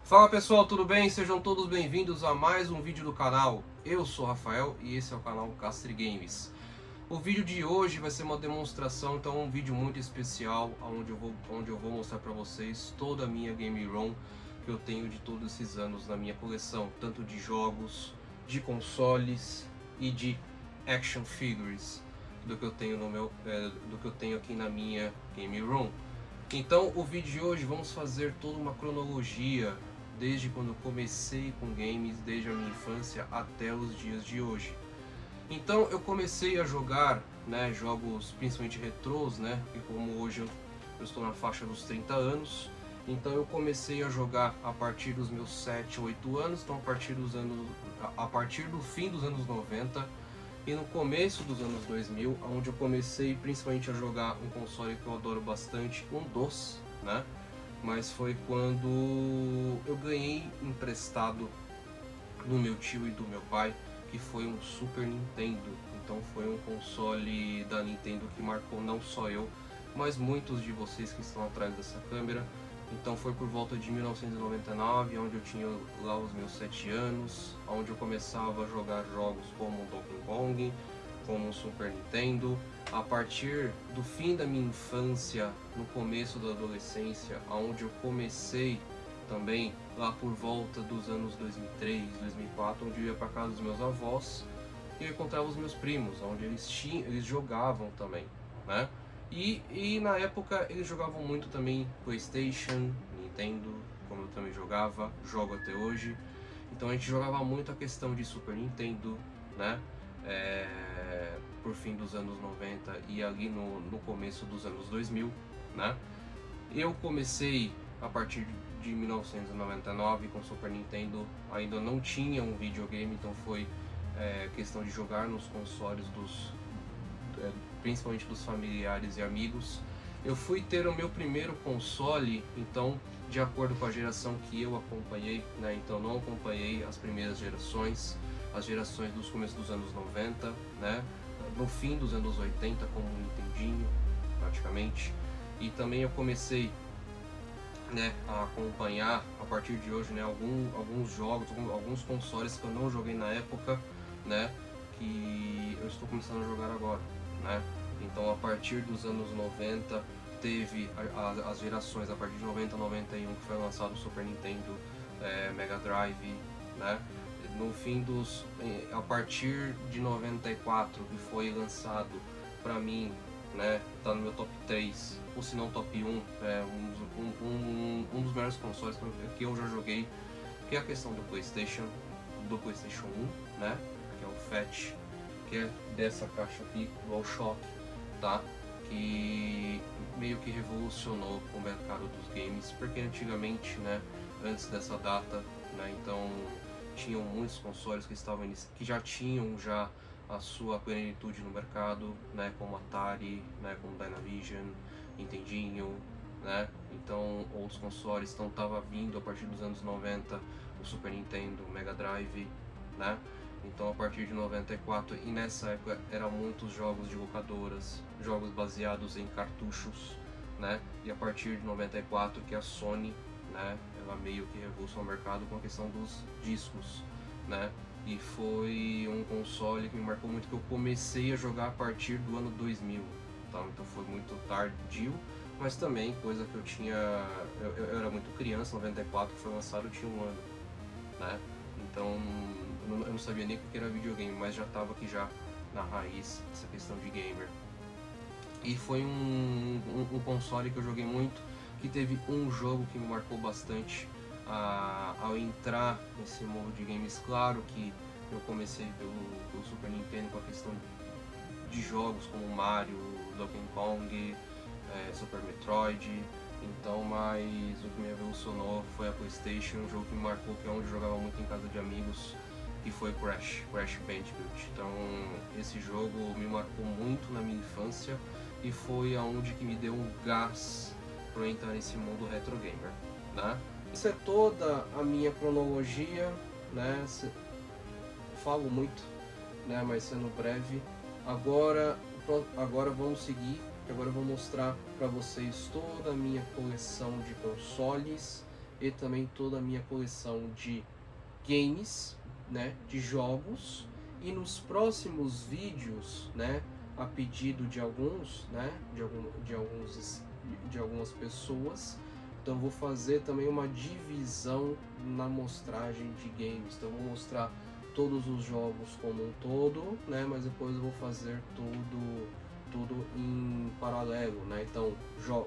Fala pessoal, tudo bem? Sejam todos bem-vindos a mais um vídeo do canal. Eu sou o Rafael e esse é o canal Castri Games. O vídeo de hoje vai ser uma demonstração, então um vídeo muito especial, onde eu vou mostrar para vocês toda a minha game ROM que eu tenho de todos esses anos na minha coleção, tanto de jogos, de consoles e de action figures do que eu tenho do que eu tenho aqui na minha game ROM. Então, o vídeo de hoje vamos fazer toda uma cronologia desde quando eu comecei com games, desde a minha infância até os dias de hoje. Então, eu comecei a jogar, jogos principalmente retrôs, e como hoje eu estou na faixa dos 30 anos, então eu comecei a jogar a partir dos meus 7, 8 anos, então a partir do fim dos anos 90 e no começo dos anos 2000, onde eu comecei principalmente a jogar um console que eu adoro bastante, um DOS, mas foi quando eu ganhei emprestado do meu tio e do meu pai, que foi um Super Nintendo. Então foi um console da Nintendo que marcou não só eu, mas muitos de vocês que estão atrás dessa câmera. Então foi por volta de 1999, onde eu tinha lá os meus 7 anos, onde eu começava a jogar jogos como Donkey Kong, como Super Nintendo. A partir do fim da minha infância, no começo da adolescência, onde eu comecei também lá por volta dos anos 2003, 2004, onde eu ia para casa dos meus avós e eu encontrava os meus primos, onde eles jogavam também, né? E na época eles jogavam muito também PlayStation, Nintendo, como eu também jogo até hoje. Então a gente jogava muito a questão de Super Nintendo, né? Por fim dos anos 90 e ali no começo dos anos 2000, né? Eu comecei a partir de 1999 com Super Nintendo, ainda não tinha um videogame, então foi questão de jogar nos consoles principalmente dos familiares e amigos. Eu fui ter o meu primeiro console, então, de acordo com a geração que eu acompanhei, então não acompanhei as primeiras gerações, as gerações dos começos dos anos 90, no fim dos anos 80 como um Nintendinho, praticamente. E também eu comecei a acompanhar a partir de hoje alguns jogos, alguns consoles que eu não joguei na época, que eu estou começando a jogar agora. Então a partir dos anos 90 teve as gerações, a partir de 90 a 91 que foi lançado o Super Nintendo, Mega Drive, no fim a partir de 94 que foi lançado para mim, tá no meu top 3, ou se não top 1, um dos melhores consoles que eu já joguei, que é a questão do PlayStation 1, que é o Fat, que é dessa caixa aqui, DualShock, tá? Que meio que revolucionou o mercado dos games, porque antigamente, antes dessa data, então tinham muitos consoles que já tinham a sua plenitude no mercado, como Atari, como Dynavision, Nintendinho, então outros consoles, então tava vindo a partir dos anos 90 o Super Nintendo, o Mega Drive, então a partir de 94, e nessa época eram muitos jogos de locadoras, jogos baseados em cartuchos, e a partir de 94 que a Sony, ela meio que revolucionou o mercado com a questão dos discos, e foi um console que me marcou muito, que eu comecei a jogar a partir do ano 2000, tá? Então foi muito tardio, mas também coisa que eu era muito criança, 94 que foi lançado, eu tinha um ano, então eu não sabia nem o que era videogame, mas já estava aqui já na raiz essa questão de gamer. E foi um console que eu joguei muito, que teve um jogo que me marcou bastante ao entrar nesse mundo de games. Claro que eu comecei pelo Super Nintendo com a questão de jogos como Mario, Donkey Kong, Super Metroid, então, mas o que me revolucionou foi a PlayStation, um jogo que me marcou, que é onde eu jogava muito em casa de amigos, que foi Crash Bandicoot. Então esse jogo me marcou muito na minha infância e foi aonde que me deu um gás para entrar nesse mundo retro gamer, Isso é toda a minha cronologia, falo muito, mas sendo breve. Agora vamos seguir. Agora eu vou mostrar para vocês toda a minha coleção de consoles e também toda a minha coleção de games, né, de jogos. E nos próximos vídeos, né, a pedido de alguns, né, de algumas pessoas, então vou fazer também uma divisão na mostragem de games. Então vou mostrar todos os jogos como um todo, né, mas depois eu vou fazer tudo em paralelo, né? Então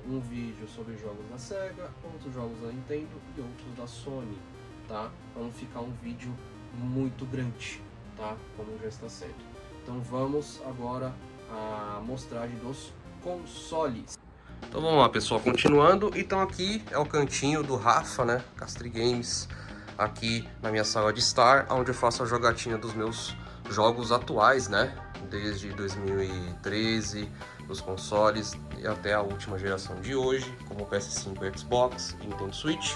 um vídeo sobre jogos da Sega, outros jogos da Nintendo e outros da Sony, tá? Para não ficar um vídeo muito grande, tá? Como já está sendo. Então vamos agora à mostragem dos consoles. Então vamos lá, pessoal, continuando. Então aqui é o cantinho do Rafa, né? Castri Games, aqui na minha sala de estar, onde eu faço a jogatina dos meus jogos atuais, né? Desde 2013, dos consoles e até a última geração de hoje, como o PS5, Xbox e Nintendo Switch.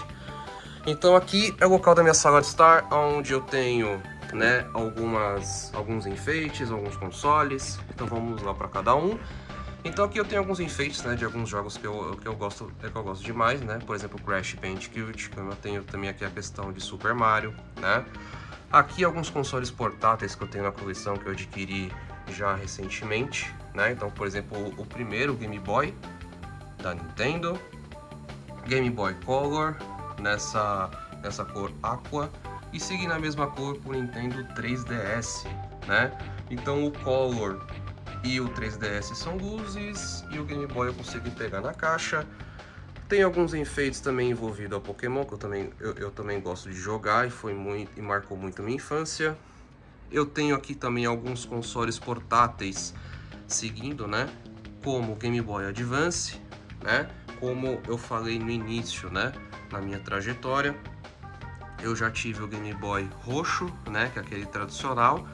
Então aqui é o local da minha sala de estar, onde eu tenho, né, alguns enfeites, alguns consoles. Então vamos lá para cada um. Então aqui eu tenho alguns enfeites, né, de alguns jogos que eu gosto demais, né? Por exemplo, Crash Bandicoot, como eu tenho também aqui a questão de Super Mario, né? Aqui alguns consoles portáteis que eu tenho na coleção que eu adquiri já recentemente, né? Então, por exemplo, o primeiro Game Boy da Nintendo, Game Boy Color nessa cor Aqua, e seguindo a mesma cor pro Nintendo 3DS, né? Então o Color e o 3DS são luzes, e o Game Boy eu consegui pegar na caixa. Tem alguns enfeites também envolvidos ao Pokémon, que eu também gosto de jogar e marcou muito a minha infância. Eu tenho aqui também alguns consoles portáteis seguindo, né? Como o Game Boy Advance, né? Como eu falei no início, né? Na minha trajetória, eu já tive o Game Boy roxo, né? Que é aquele tradicional.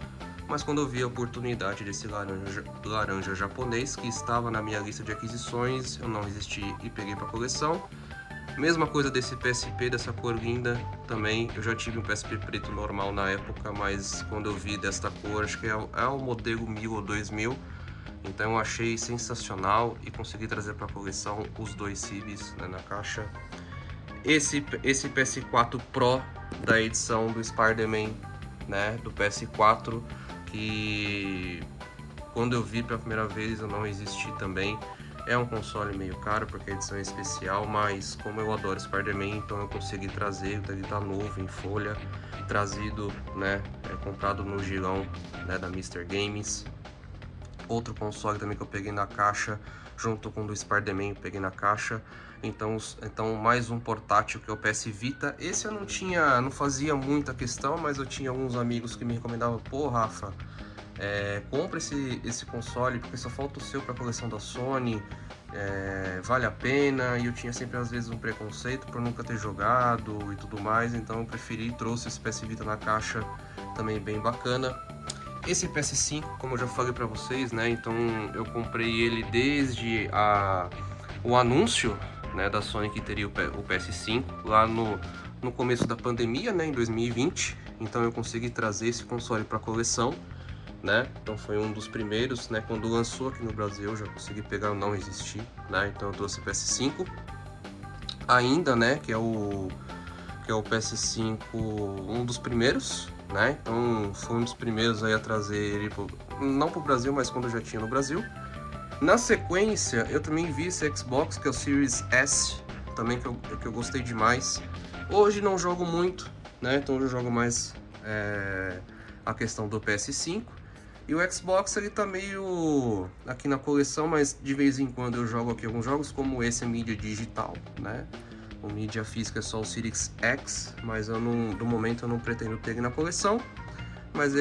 Mas quando eu vi a oportunidade desse laranja japonês, que estava na minha lista de aquisições, eu não resisti e peguei para coleção. Mesma coisa desse PSP, dessa cor linda, também. Eu já tive um PSP preto normal na época, mas quando eu vi desta cor, acho que é o modelo 1000 ou 2000. Então eu achei sensacional e consegui trazer para coleção os dois CIBs, né, na caixa. Esse PS4 Pro da edição do Spider-Man, né, do PS4, que quando eu vi pela primeira vez eu não resisti também. É um console meio caro porque a edição é especial, mas como eu adoro Spider-Man, então eu consegui trazer. Ele tá novo, em folha, trazido, né, comprado no girão, né, da Mr. Games. Outro console também que eu peguei na caixa, junto com o do Spider-Man, eu peguei na caixa. Então mais um portátil, que é o PS Vita. Esse eu não fazia muita questão, mas eu tinha alguns amigos que me recomendavam: pô, Rafa, compra esse console, porque só falta o seu para a coleção da Sony, vale a pena. E eu tinha sempre às vezes um preconceito por nunca ter jogado e tudo mais, então eu preferi e trouxe esse PS Vita na caixa, também bem bacana. Esse PS5, como eu já falei para vocês, né, então eu comprei ele desde o anúncio, né, da Sony que teria o PS5 lá no começo da pandemia, né, em 2020. Então eu consegui trazer esse console para coleção, né? Então foi um dos primeiros, né? Quando lançou aqui no Brasil, eu já consegui pegar, eu não resisti, né? Então eu trouxe o PS5 ainda, né? Que é o PS5, um dos primeiros, né? Então foi um dos primeiros aí a trazer ele não pro Brasil, mas quando eu já tinha no Brasil. Na sequência, eu também vi esse Xbox, que é o Series S, também que eu gostei demais. Hoje não jogo muito, né? Então eu jogo mais a questão do PS5. E o Xbox, ele tá meio aqui na coleção, mas de vez em quando eu jogo aqui alguns jogos, como esse é mídia digital, né? O mídia física é só o Series X, mas no momento eu não pretendo ter ele na coleção. Mas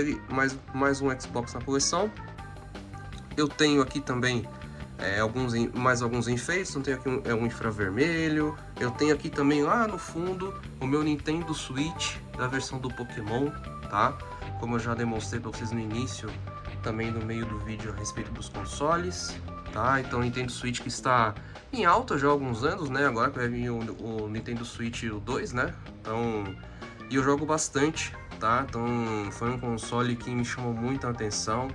mais um Xbox na coleção. Eu tenho aqui também mais alguns enfeites. Eu tenho aqui um infravermelho. Eu tenho aqui também lá no fundo o meu Nintendo Switch da versão do Pokémon, tá? Como eu já demonstrei para vocês no início, também no meio do vídeo a respeito dos consoles, tá? Então o Nintendo Switch que está em alta já há alguns anos, né? Agora que vai vir o Nintendo Switch 2, né? Então, e eu jogo bastante, tá? Então foi um console que me chamou muita atenção,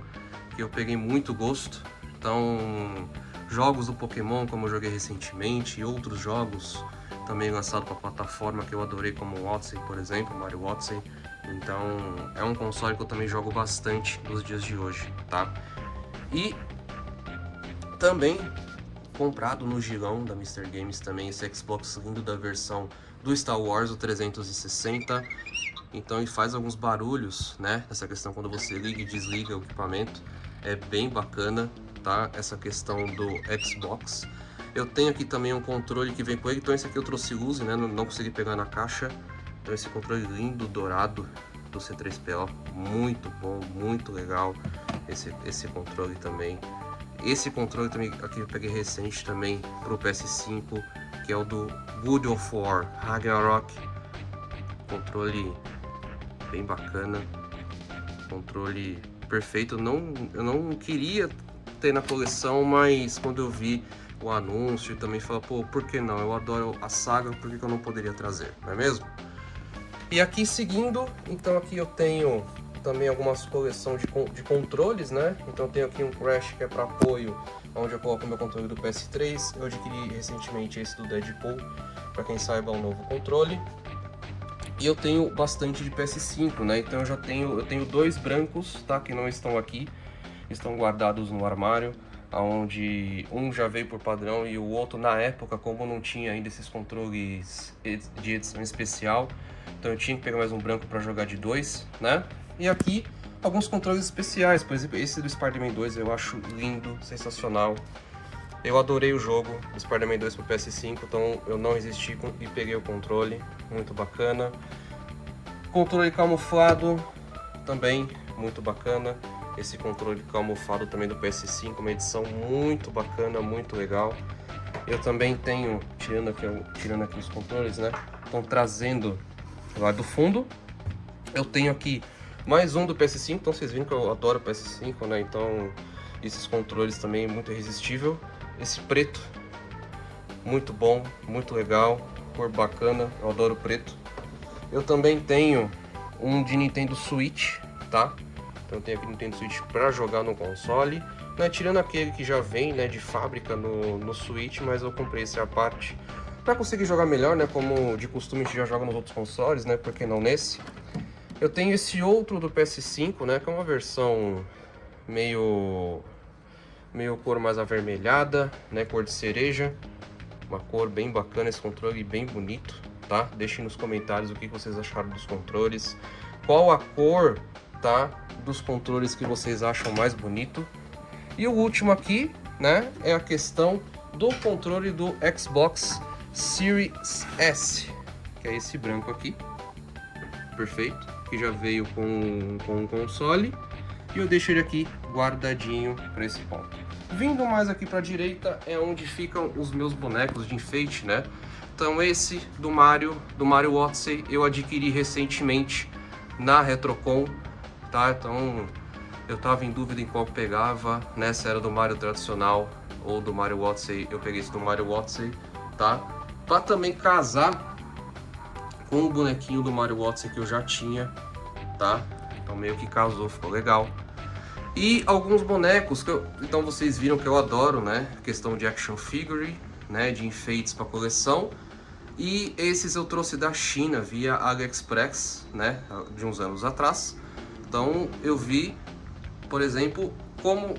que eu peguei muito gosto. Então jogos do Pokémon, como eu joguei recentemente, e outros jogos também lançados para plataforma que eu adorei, como o Odyssey, por exemplo, Mario Odyssey. Então é um console que eu também jogo bastante nos dias de hoje, tá? E também comprado no girão da Mr. Games também esse Xbox lindo da versão do Star Wars, o 360. Então ele faz alguns barulhos, né? Essa questão quando você liga e desliga o equipamento. É bem bacana, tá? Essa questão do Xbox. Eu tenho aqui também um controle que vem com ele. Então esse aqui eu trouxe luz, né? Não consegui pegar na caixa. Então esse controle lindo, dourado do C3PO. Muito bom, muito legal esse controle também. Esse controle também aqui eu peguei recente também pro PS5, que é o do God of War Ragnarok. Controle bem bacana, controle perfeito. Eu não queria ter na coleção, mas quando eu vi o anúncio também falei, pô, por que não? Eu adoro a saga, por que eu não poderia trazer, não é mesmo? E aqui seguindo, então aqui eu tenho também algumas coleções de controles, né? Então eu tenho aqui um Crash que é para apoio, onde eu coloco meu controle do PS3. Eu adquiri recentemente esse do Deadpool, para quem saiba, um novo controle. E eu tenho bastante de PS5, né? Então eu tenho dois brancos, tá? Que não estão aqui, estão guardados no armário, onde um já veio por padrão e o outro na época, como não tinha ainda esses controles de edição especial, então eu tinha que pegar mais um branco para jogar de dois, né? E aqui alguns controles especiais, por exemplo, esse do Spider-Man 2 eu acho lindo, sensacional. Eu adorei o jogo do Spider-Man 2 pro PS5, então eu não resisti e peguei o controle, muito bacana. Controle camuflado, também muito bacana. Esse controle camuflado também do PS5, uma edição muito bacana, muito legal. Eu também tenho, tirando aqui os controles, né? Estão trazendo lá do fundo. Eu tenho aqui mais um do PS5, então vocês viram que eu adoro o PS5, né? Então esses controles também muito irresistível. Esse preto, muito bom, muito legal, cor bacana, eu adoro preto. Eu também tenho um de Nintendo Switch, tá? Então eu tenho aqui Nintendo Switch para jogar no console, né? Tirando aquele que já vem, né, de fábrica no Switch, mas eu comprei esse à parte para conseguir jogar melhor, né? Como de costume a gente já joga nos outros consoles, né? Por que não nesse? Eu tenho esse outro do PS5, né? Que é uma versão meio cor mais avermelhada, né? Cor de cereja. Uma cor bem bacana, esse controle bem bonito, tá? Deixem nos comentários o que vocês acharam dos controles. Qual a cor, tá? Dos controles que vocês acham mais bonito. E o último aqui, né? É a questão do controle do Xbox Series S. Que é esse branco aqui. Perfeito. Que já veio com o console. E eu deixo ele aqui guardadinho para esse ponto. Vindo mais aqui para a direita é onde ficam os meus bonecos de enfeite, né? Então esse do Mario Odyssey eu adquiri recentemente na Retrocon, tá? Então eu tava em dúvida em qual pegava, né? Se era do Mario tradicional ou do Mario Odyssey, eu peguei esse do Mario Odyssey, tá? Para também casar com o bonequinho do Mario Odyssey que eu já tinha, tá? Então meio que casou, ficou legal. E alguns bonecos que então vocês viram que eu adoro, né? Questão de action figure, né? De enfeites para coleção. E esses eu trouxe da China via AliExpress, né? De uns anos atrás. Então eu vi, por exemplo, como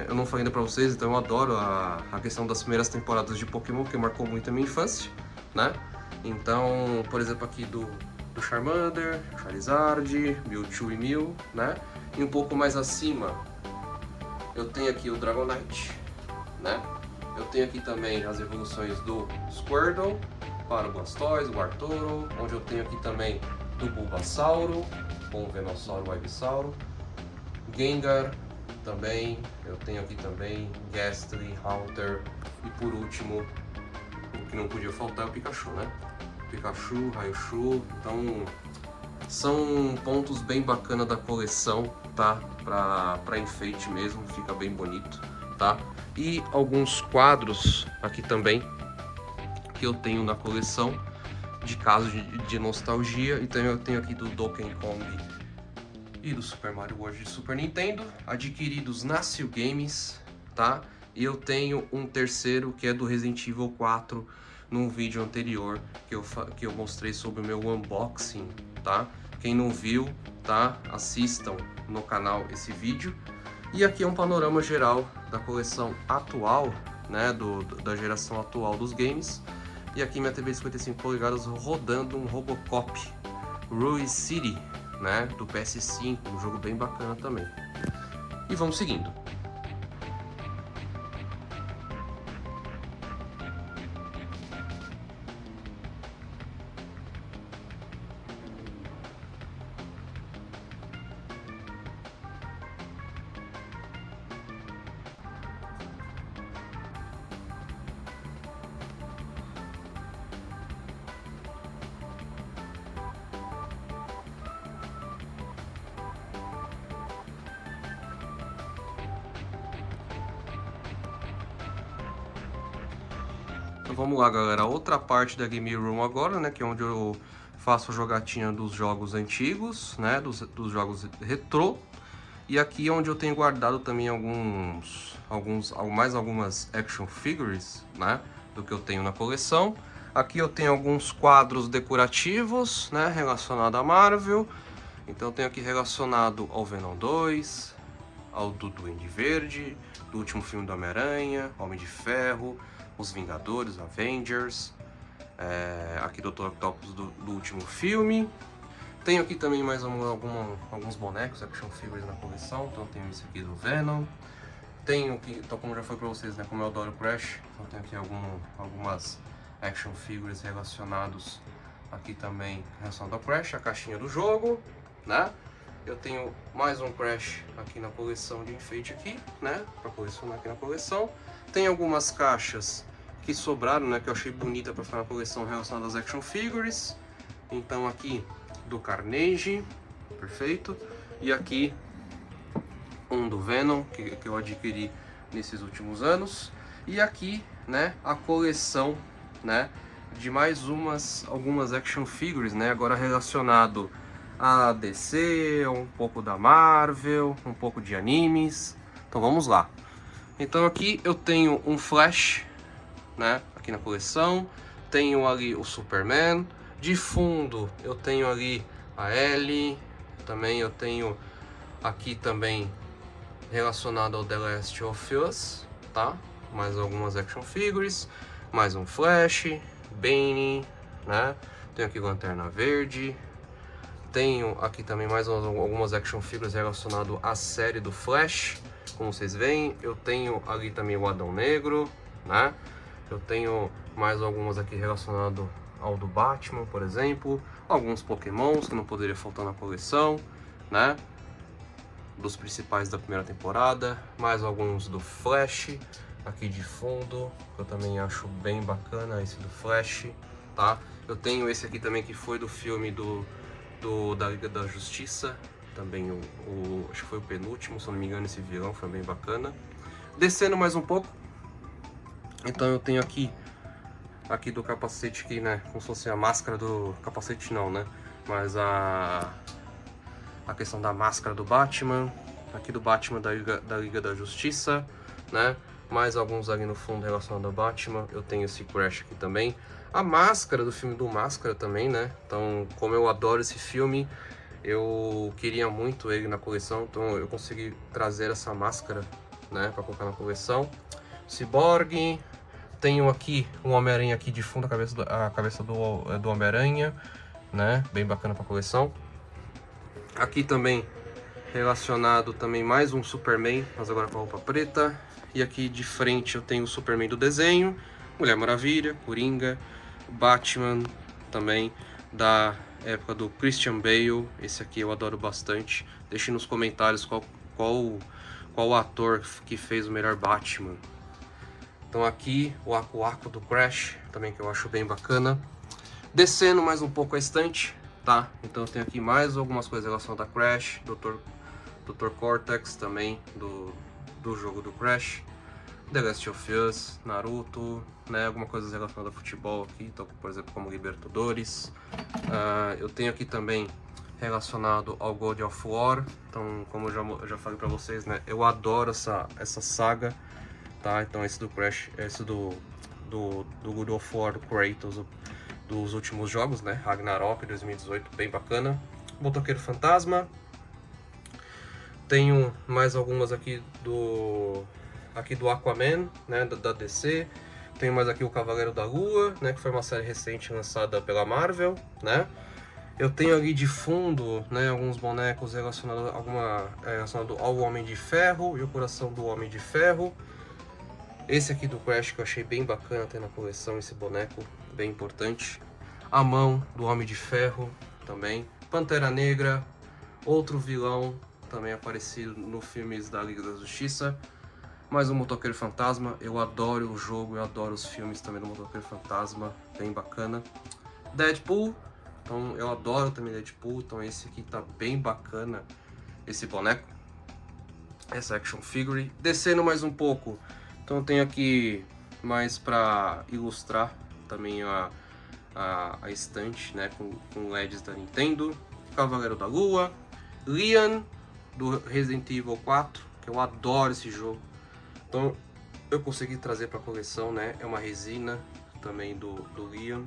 eu não falei ainda para vocês, então eu adoro a questão das primeiras temporadas de Pokémon, que marcou muito a minha infância, né? Então, por exemplo, aqui do Charmander, Charizard, Mewtwo e Mew, né? E um pouco mais acima eu tenho aqui o Dragonite, né? Eu tenho aqui também as evoluções do Squirtle para o Blastoise, o Arturo, onde eu tenho aqui também do Bulbasauro com o Venossauro, o Ivysauro, Gengar também, eu tenho aqui também Gastly, Haunter e por último, o que não podia faltar é o Pikachu, né? Pikachu, Raichu, então são pontos bem bacanas da coleção, tá? Pra enfeite mesmo, fica bem bonito, tá? E alguns quadros aqui também que eu tenho na coleção de casos de nostalgia. Então eu tenho aqui do Donkey Kong e do Super Mario World de Super Nintendo, adquiridos na Seal Games, tá? E eu tenho um terceiro que é do Resident Evil 4, num vídeo anterior que eu mostrei sobre o meu unboxing, tá? Quem não viu, tá? Assistam no canal esse vídeo. E aqui é um panorama geral da coleção atual, né? Da geração atual dos games. E aqui minha TV de 55 polegadas rodando um Robocop Rue City, né? Do PS5, um jogo bem bacana também. E vamos seguindo. Então vamos lá, galera, outra parte da Game Room agora, né, que é onde eu faço a jogatina dos jogos antigos, né, dos jogos retrô. E aqui é onde eu tenho guardado também mais algumas action figures, né, do que eu tenho na coleção. Aqui eu tenho alguns quadros decorativos, né, relacionados a Marvel. Então eu tenho aqui relacionado ao Venom 2, ao do Duende Verde, do último filme do Homem-Aranha, Homem de Ferro, Os Vingadores, Avengers, aqui do Dr. Octopus do último filme. Tenho aqui também mais alguns bonecos, action figures na coleção. Então tenho esse aqui do Venom. Tenho aqui, então como já foi pra vocês, né, como eu adoro Crash, então tenho aqui algumas action figures relacionados aqui também relacionado ao Crash, a caixinha do jogo, né? Eu tenho mais um Crash aqui na coleção de enfeite aqui, né, para colecionar aqui na coleção. Tem algumas caixas que sobraram, né, que eu achei bonita para ficar na coleção relacionadas às action figures. Então aqui do Carnage, perfeito. E aqui um do Venom que eu adquiri nesses últimos anos. E aqui, né, a coleção, né, de mais algumas action figures, né, agora relacionado a DC, um pouco da Marvel, um pouco de animes. Então vamos lá. Então aqui eu tenho um Flash, né, aqui na coleção. Tenho ali o Superman. De fundo eu tenho ali a Ellie. Também eu tenho aqui também relacionado ao The Last of Us, tá? Mais algumas action figures, mais um Flash, Bane, né? Tenho aqui Lanterna Verde. Tenho aqui também mais algumas action figures relacionadas à série do Flash. Como vocês veem, eu tenho ali também o Adão Negro, né? Eu tenho mais algumas aqui relacionadas ao do Batman, por exemplo. Alguns Pokémons que não poderia faltar na coleção, né? Dos principais da primeira temporada. Mais alguns do Flash aqui de fundo, que eu também acho bem bacana esse do Flash, tá? Eu tenho esse aqui também que foi do filme da Liga da Justiça. Também acho que foi o penúltimo, se eu não me engano, esse vilão foi bem bacana. Descendo mais um pouco, então eu tenho aqui do capacete aqui, né, como se fosse a máscara do capacete, não, né, mas a questão da máscara do Batman, aqui do Batman da Liga da Justiça, né, mais alguns ali no fundo relacionados ao Batman. Eu tenho esse Crash aqui também, a máscara do filme do Máscara também, né, então como eu adoro esse filme, eu queria muito ele na coleção, então eu consegui trazer essa máscara, né, para colocar na coleção. Cyborg, tenho aqui um Homem-Aranha aqui de fundo, a cabeça do Homem-Aranha, né, bem bacana para coleção. Aqui também relacionado também mais um Superman, mas agora com a roupa preta. E aqui de frente eu tenho o Superman do desenho, Mulher Maravilha, Coringa, Batman também da época do Christian Bale. Esse aqui eu adoro bastante. Deixe nos comentários qual ator que fez o melhor Batman. Então aqui o Aku do Crash, também que eu acho bem bacana. Descendo mais um pouco a estante, tá? Então eu tenho aqui mais algumas coisas relacionadas a Crash, Dr. Cortex também, do jogo do Crash, The Last of Us, Naruto, né? Alguma coisa relacionada a futebol aqui, então, por exemplo, como Libertadores. Eu tenho aqui também relacionado ao God of War, então como eu já falei pra vocês, né? Eu adoro essa saga. tá? Então esse do Crash, esse do God of War, do Kratos, dos últimos jogos, né? Ragnarok 2018, bem bacana. Motoqueiro Fantasma. Tenho mais algumas aqui do Aquaman, né? Da DC. Tenho mais aqui o Cavaleiro da Lua, né? Que foi uma série recente lançada pela Marvel, né? Eu tenho ali de fundo, né, alguns bonecos relacionados ao Homem de Ferro e o Coração do Homem de Ferro. Esse aqui do Crash que eu achei bem bacana ter na coleção, esse boneco bem importante. A mão do Homem de Ferro também. Pantera Negra, outro vilão também aparecido no filmes da Liga da Justiça. Mais um Motoqueiro Fantasma, eu adoro o jogo, eu adoro os filmes também do Motoqueiro Fantasma, bem bacana. Deadpool. Então eu adoro também Deadpool, então esse aqui tá bem bacana, esse boneco, essa action figure. Descendo mais um pouco, então eu tenho aqui mais para ilustrar também a estante, né, com LEDs da Nintendo. Cavaleiro da Lua, Leon do Resident Evil 4, que eu adoro esse jogo, então eu consegui trazer para a coleção, né, é uma resina também do Leon.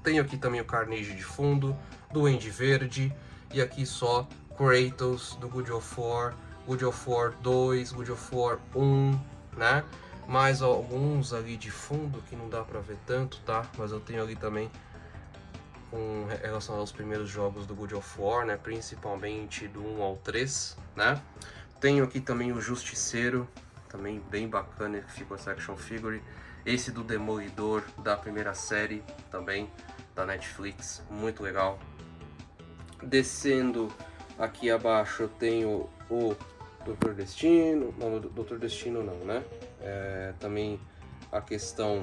Tenho aqui também o Carnage de fundo, Duende Verde, e aqui só Kratos do God of War 2, God of War 1, né? Mais alguns ali de fundo que não dá pra ver tanto, tá? Mas eu tenho ali também com relação aos primeiros jogos do God of War, né? Principalmente do 1 ao 3, né? Tenho aqui também o Justiceiro, também bem bacana que ficou essa action figure. Esse do Demolidor da primeira série também da Netflix, muito legal. Descendo aqui abaixo eu tenho o Dr. Destino, não, Dr. Destino não, né? Também a questão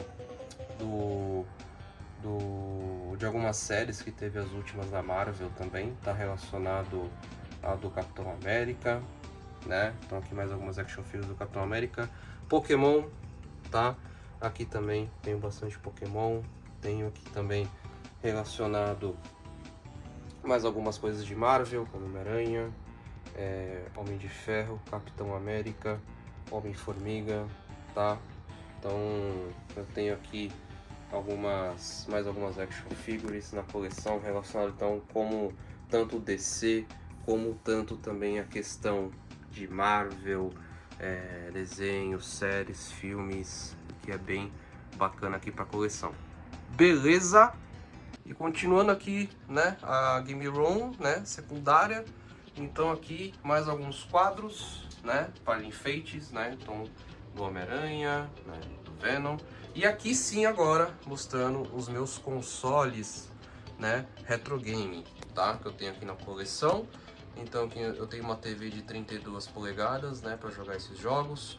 de algumas séries que teve, as últimas da Marvel também, tá relacionado ao do Capitão América, né? Então aqui mais algumas action figures do Capitão América. Pokémon, tá? Aqui também tenho bastante Pokémon. Tenho aqui também relacionado mais algumas coisas de Marvel, como Homem-Aranha, Homem de Ferro, Capitão América, Homem-Formiga, tá? Então eu tenho aqui mais algumas action figures na coleção relacionado então como tanto DC como tanto também a questão de Marvel, desenhos, séries, filmes, que é bem bacana aqui para coleção. Beleza? E continuando aqui, né, a Game Room, né, secundária. Então aqui mais alguns quadros, né, para enfeites, né, então do Homem-Aranha, né, do Venom. E aqui sim agora mostrando os meus consoles, né, retro game, tá, que eu tenho aqui na coleção. Então aqui eu tenho uma TV de 32 polegadas, né, para jogar esses jogos.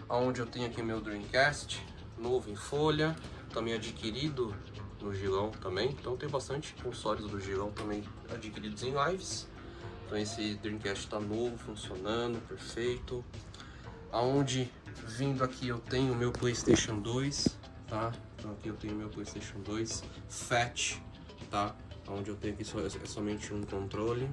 Onde eu tenho aqui meu Dreamcast novo em folha, também adquirido no Gilão também. Então tem bastante consoles do Gilão também adquiridos em lives. Então esse Dreamcast está novo, funcionando, perfeito. Aonde vindo aqui eu tenho o meu PlayStation 2, tá? Então aqui eu tenho meu PlayStation 2 Fat, tá? Onde eu tenho aqui somente um controle,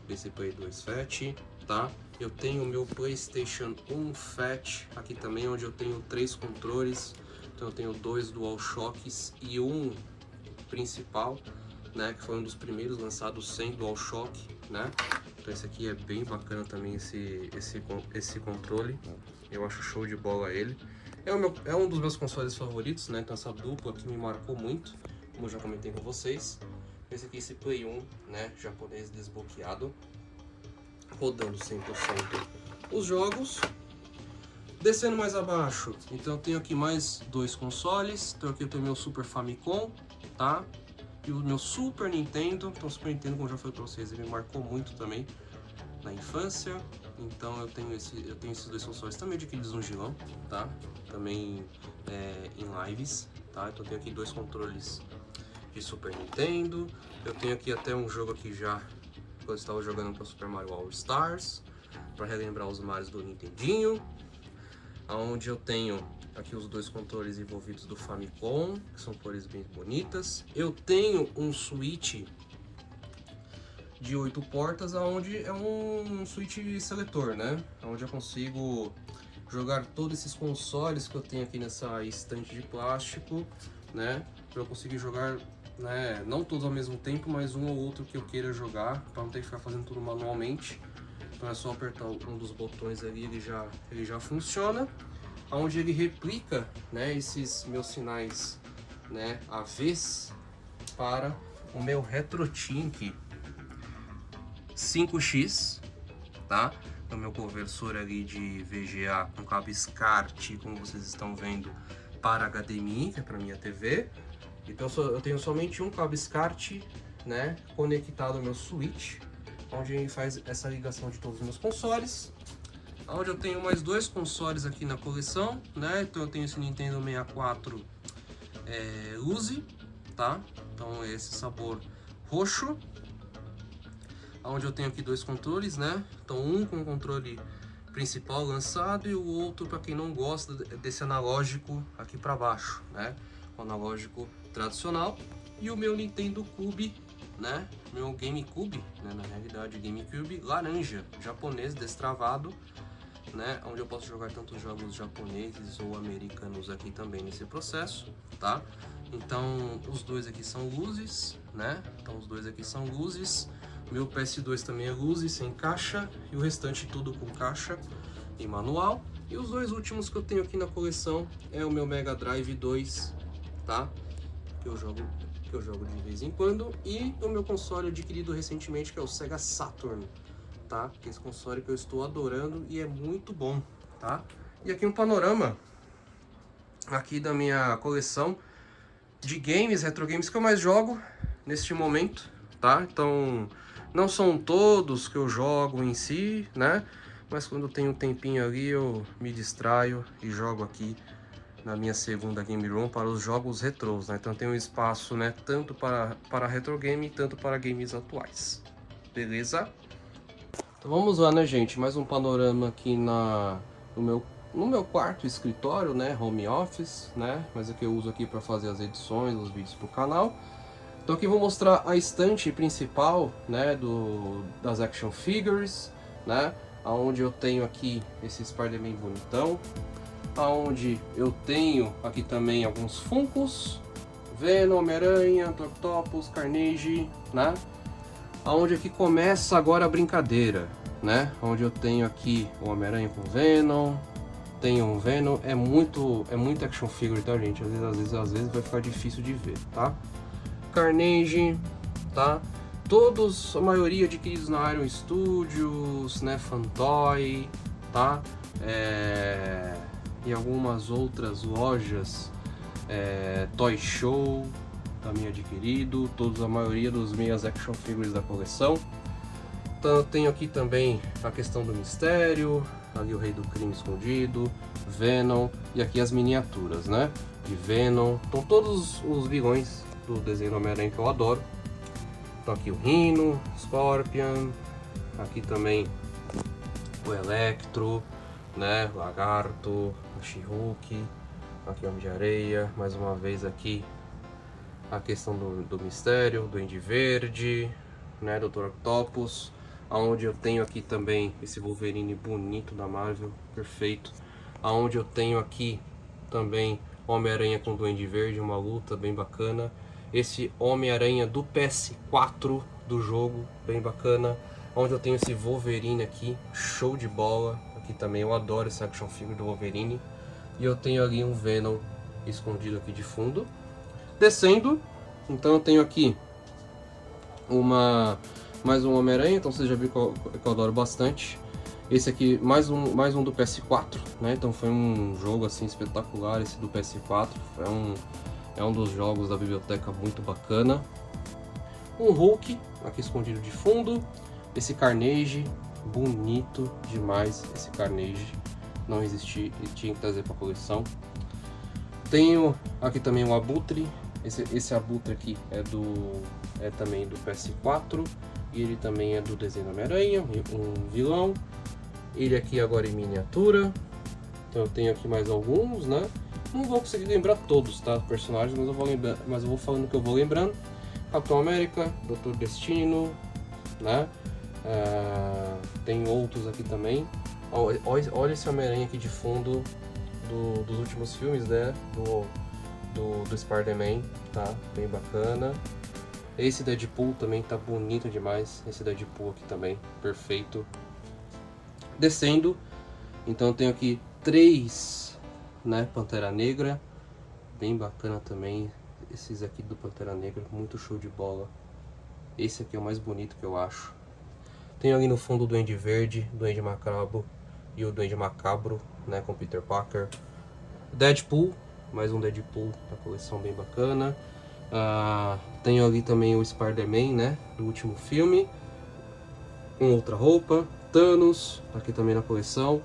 PC Play 2 Fat, tá? Eu tenho o meu PlayStation 1 Fat aqui também, onde eu tenho 3 controles. Então eu tenho 2 DualShocks e um principal, né, que foi um dos primeiros lançados sem DualShock, né? Então esse aqui é bem bacana também, esse controle. Eu acho show de bola ele. É um dos meus consoles favoritos, né? Então essa dupla aqui me marcou muito, como eu já comentei com vocês. Esse aqui, esse Play 1, né, japonês desbloqueado, rodando 100% os jogos. Descendo mais abaixo, então eu tenho aqui mais 2 consoles. Então aqui eu tenho meu Super Famicom, tá? E o meu Super Nintendo. Então o Super Nintendo, como eu já falei pra vocês, ele me marcou muito também na infância. Então eu tenho esses 2 consoles também adquiridos no Gilão, tá? Também em lives, tá? Então eu tenho aqui 2 controles de Super Nintendo. Eu tenho aqui até um jogo aqui já, que eu estava jogando para Super Mario All Stars, para relembrar os Marios do Nintendinho. Onde eu tenho aqui os 2 controles envolvidos do Famicom, que são cores bem bonitas. Eu tenho um Switch de 8 portas, onde é um Switch seletor, né? Onde eu consigo jogar todos esses consoles que eu tenho aqui nessa estante de plástico, né? Para eu conseguir jogar, né? Não todos ao mesmo tempo, mas um ou outro que eu queira jogar, para não ter que ficar fazendo tudo manualmente. Então é só apertar um dos botões ali, ele já funciona. Onde ele replica, né, esses meus sinais, né, AVs para o meu RetroTink 5X, tá? O meu conversor ali de VGA com cabo SCART, como vocês estão vendo, para HDMI, que é para minha TV. Então eu tenho somente um cabo SCART, né, conectado ao meu switch, onde ele faz essa ligação de todos os meus consoles. Onde eu tenho mais dois consoles aqui na coleção, né? Então eu tenho esse Nintendo 64 Luzi, tá? Então é esse sabor roxo. Onde eu tenho aqui dois controles, né? Então um com o controle principal lançado e o outro, para quem não gosta desse analógico aqui para baixo, né? O analógico tradicional. E o meu Nintendo Cube, né? Meu GameCube, né? Na realidade GameCube laranja, japonês destravado, né? Onde eu posso jogar tanto jogos japoneses ou americanos aqui também nesse processo, tá? Então os dois aqui são luzes, né? Então os dois aqui são luzes. Meu PS2 também é luzes, sem caixa, e o restante tudo com caixa e manual. E os dois últimos que eu tenho aqui na coleção é o meu Mega Drive 2, tá? Que eu jogo de vez em quando, e o meu console adquirido recentemente, que é o Sega Saturn, tá? Que é esse console que eu estou adorando e é muito bom, tá? E aqui um panorama aqui da minha coleção de games, retro games que eu mais jogo neste momento, tá? Então não são todos que eu jogo em si, né? Mas quando eu tenho um tempinho ali eu me distraio e jogo aqui na minha segunda game room para os jogos retrôs, né? Então tem um espaço, né, tanto para retro game, tanto para games atuais. Beleza? Então vamos lá, né, gente? Mais um panorama aqui no meu quarto escritório, né? Home office, né? Mas é que eu uso aqui para fazer as edições, os vídeos para o canal. Então aqui eu vou mostrar a estante principal, né? Das action figures, né? Onde eu tenho aqui esse Spider-Man bonitão. Onde eu tenho aqui também alguns Funkos, Venom, Homem-Aranha, Octopus, Carnage, né? Onde aqui começa agora a brincadeira, né? Onde eu tenho aqui o Homem-Aranha com Venom, tenho um Venom, é muito action figure, tá, gente? Às vezes vai ficar difícil de ver, tá? Carnage, tá? Todos, a maioria adquiridos na Iron Studios, né? Fantoy, tá? E algumas outras lojas, Toy Show também adquirido, a maioria dos minhas action figures da coleção. Então eu tenho aqui também a questão do mistério, ali o Rei do Crime Escondido, Venom, e aqui as miniaturas, né, de Venom. Então todos os vilões do desenho do Homem-Aranha que eu adoro. Então aqui o Rhino, Scorpion, aqui também o Electro, né, Lagarto, o She-Hulk, aqui o Homem de Areia, mais uma vez aqui a questão do mistério, do Duende Verde, né, Dr. Octopus, aonde eu tenho aqui também esse Wolverine bonito da Marvel, perfeito, aonde eu tenho aqui também Homem-Aranha com Duende Verde, uma luta bem bacana, esse Homem-Aranha do PS4 do jogo, bem bacana, onde eu tenho esse Wolverine aqui, show de bola. Aqui também eu adoro esse action figure do Wolverine. E eu tenho ali um Venom escondido aqui de fundo. Descendo, então eu tenho aqui mais um Homem-Aranha, então vocês já viram que eu adoro bastante. Esse aqui, mais um do PS4, né? Então foi um jogo assim espetacular esse do PS4. É um dos jogos da biblioteca muito bacana. Um Hulk, aqui escondido de fundo. Esse Carnage, bonito demais esse Carnage, não existia e tinha que trazer para a coleção. Tenho aqui também o Abutre, esse Abutre aqui é também do PS4 e ele também é do desenho do Homem-Aranha, um vilão. Ele aqui agora em miniatura, então eu tenho aqui mais alguns, né? Não vou conseguir lembrar todos, tá, personagens, mas eu vou falando que eu vou lembrando. Capitão América, Doutor Destino, né? Tem outros aqui também, Olha esse Homem-Aranha aqui de fundo dos últimos filmes, né? Do Spider-Man, tá? Bem bacana. Esse Deadpool também tá bonito demais. Esse Deadpool aqui também, perfeito. Descendo, então eu tenho aqui 3, né? Pantera Negra, bem bacana também. Esses aqui do Pantera Negra, muito show de bola. Esse aqui é o mais bonito que eu acho. Tenho ali no fundo o Duende Verde, Duende Macabro e o Duende Macabro, né, com Peter Parker. Deadpool, mais um Deadpool da coleção bem bacana. Tenho ali também o Spider-Man, né, do último filme, com outra roupa. Thanos, aqui também na coleção.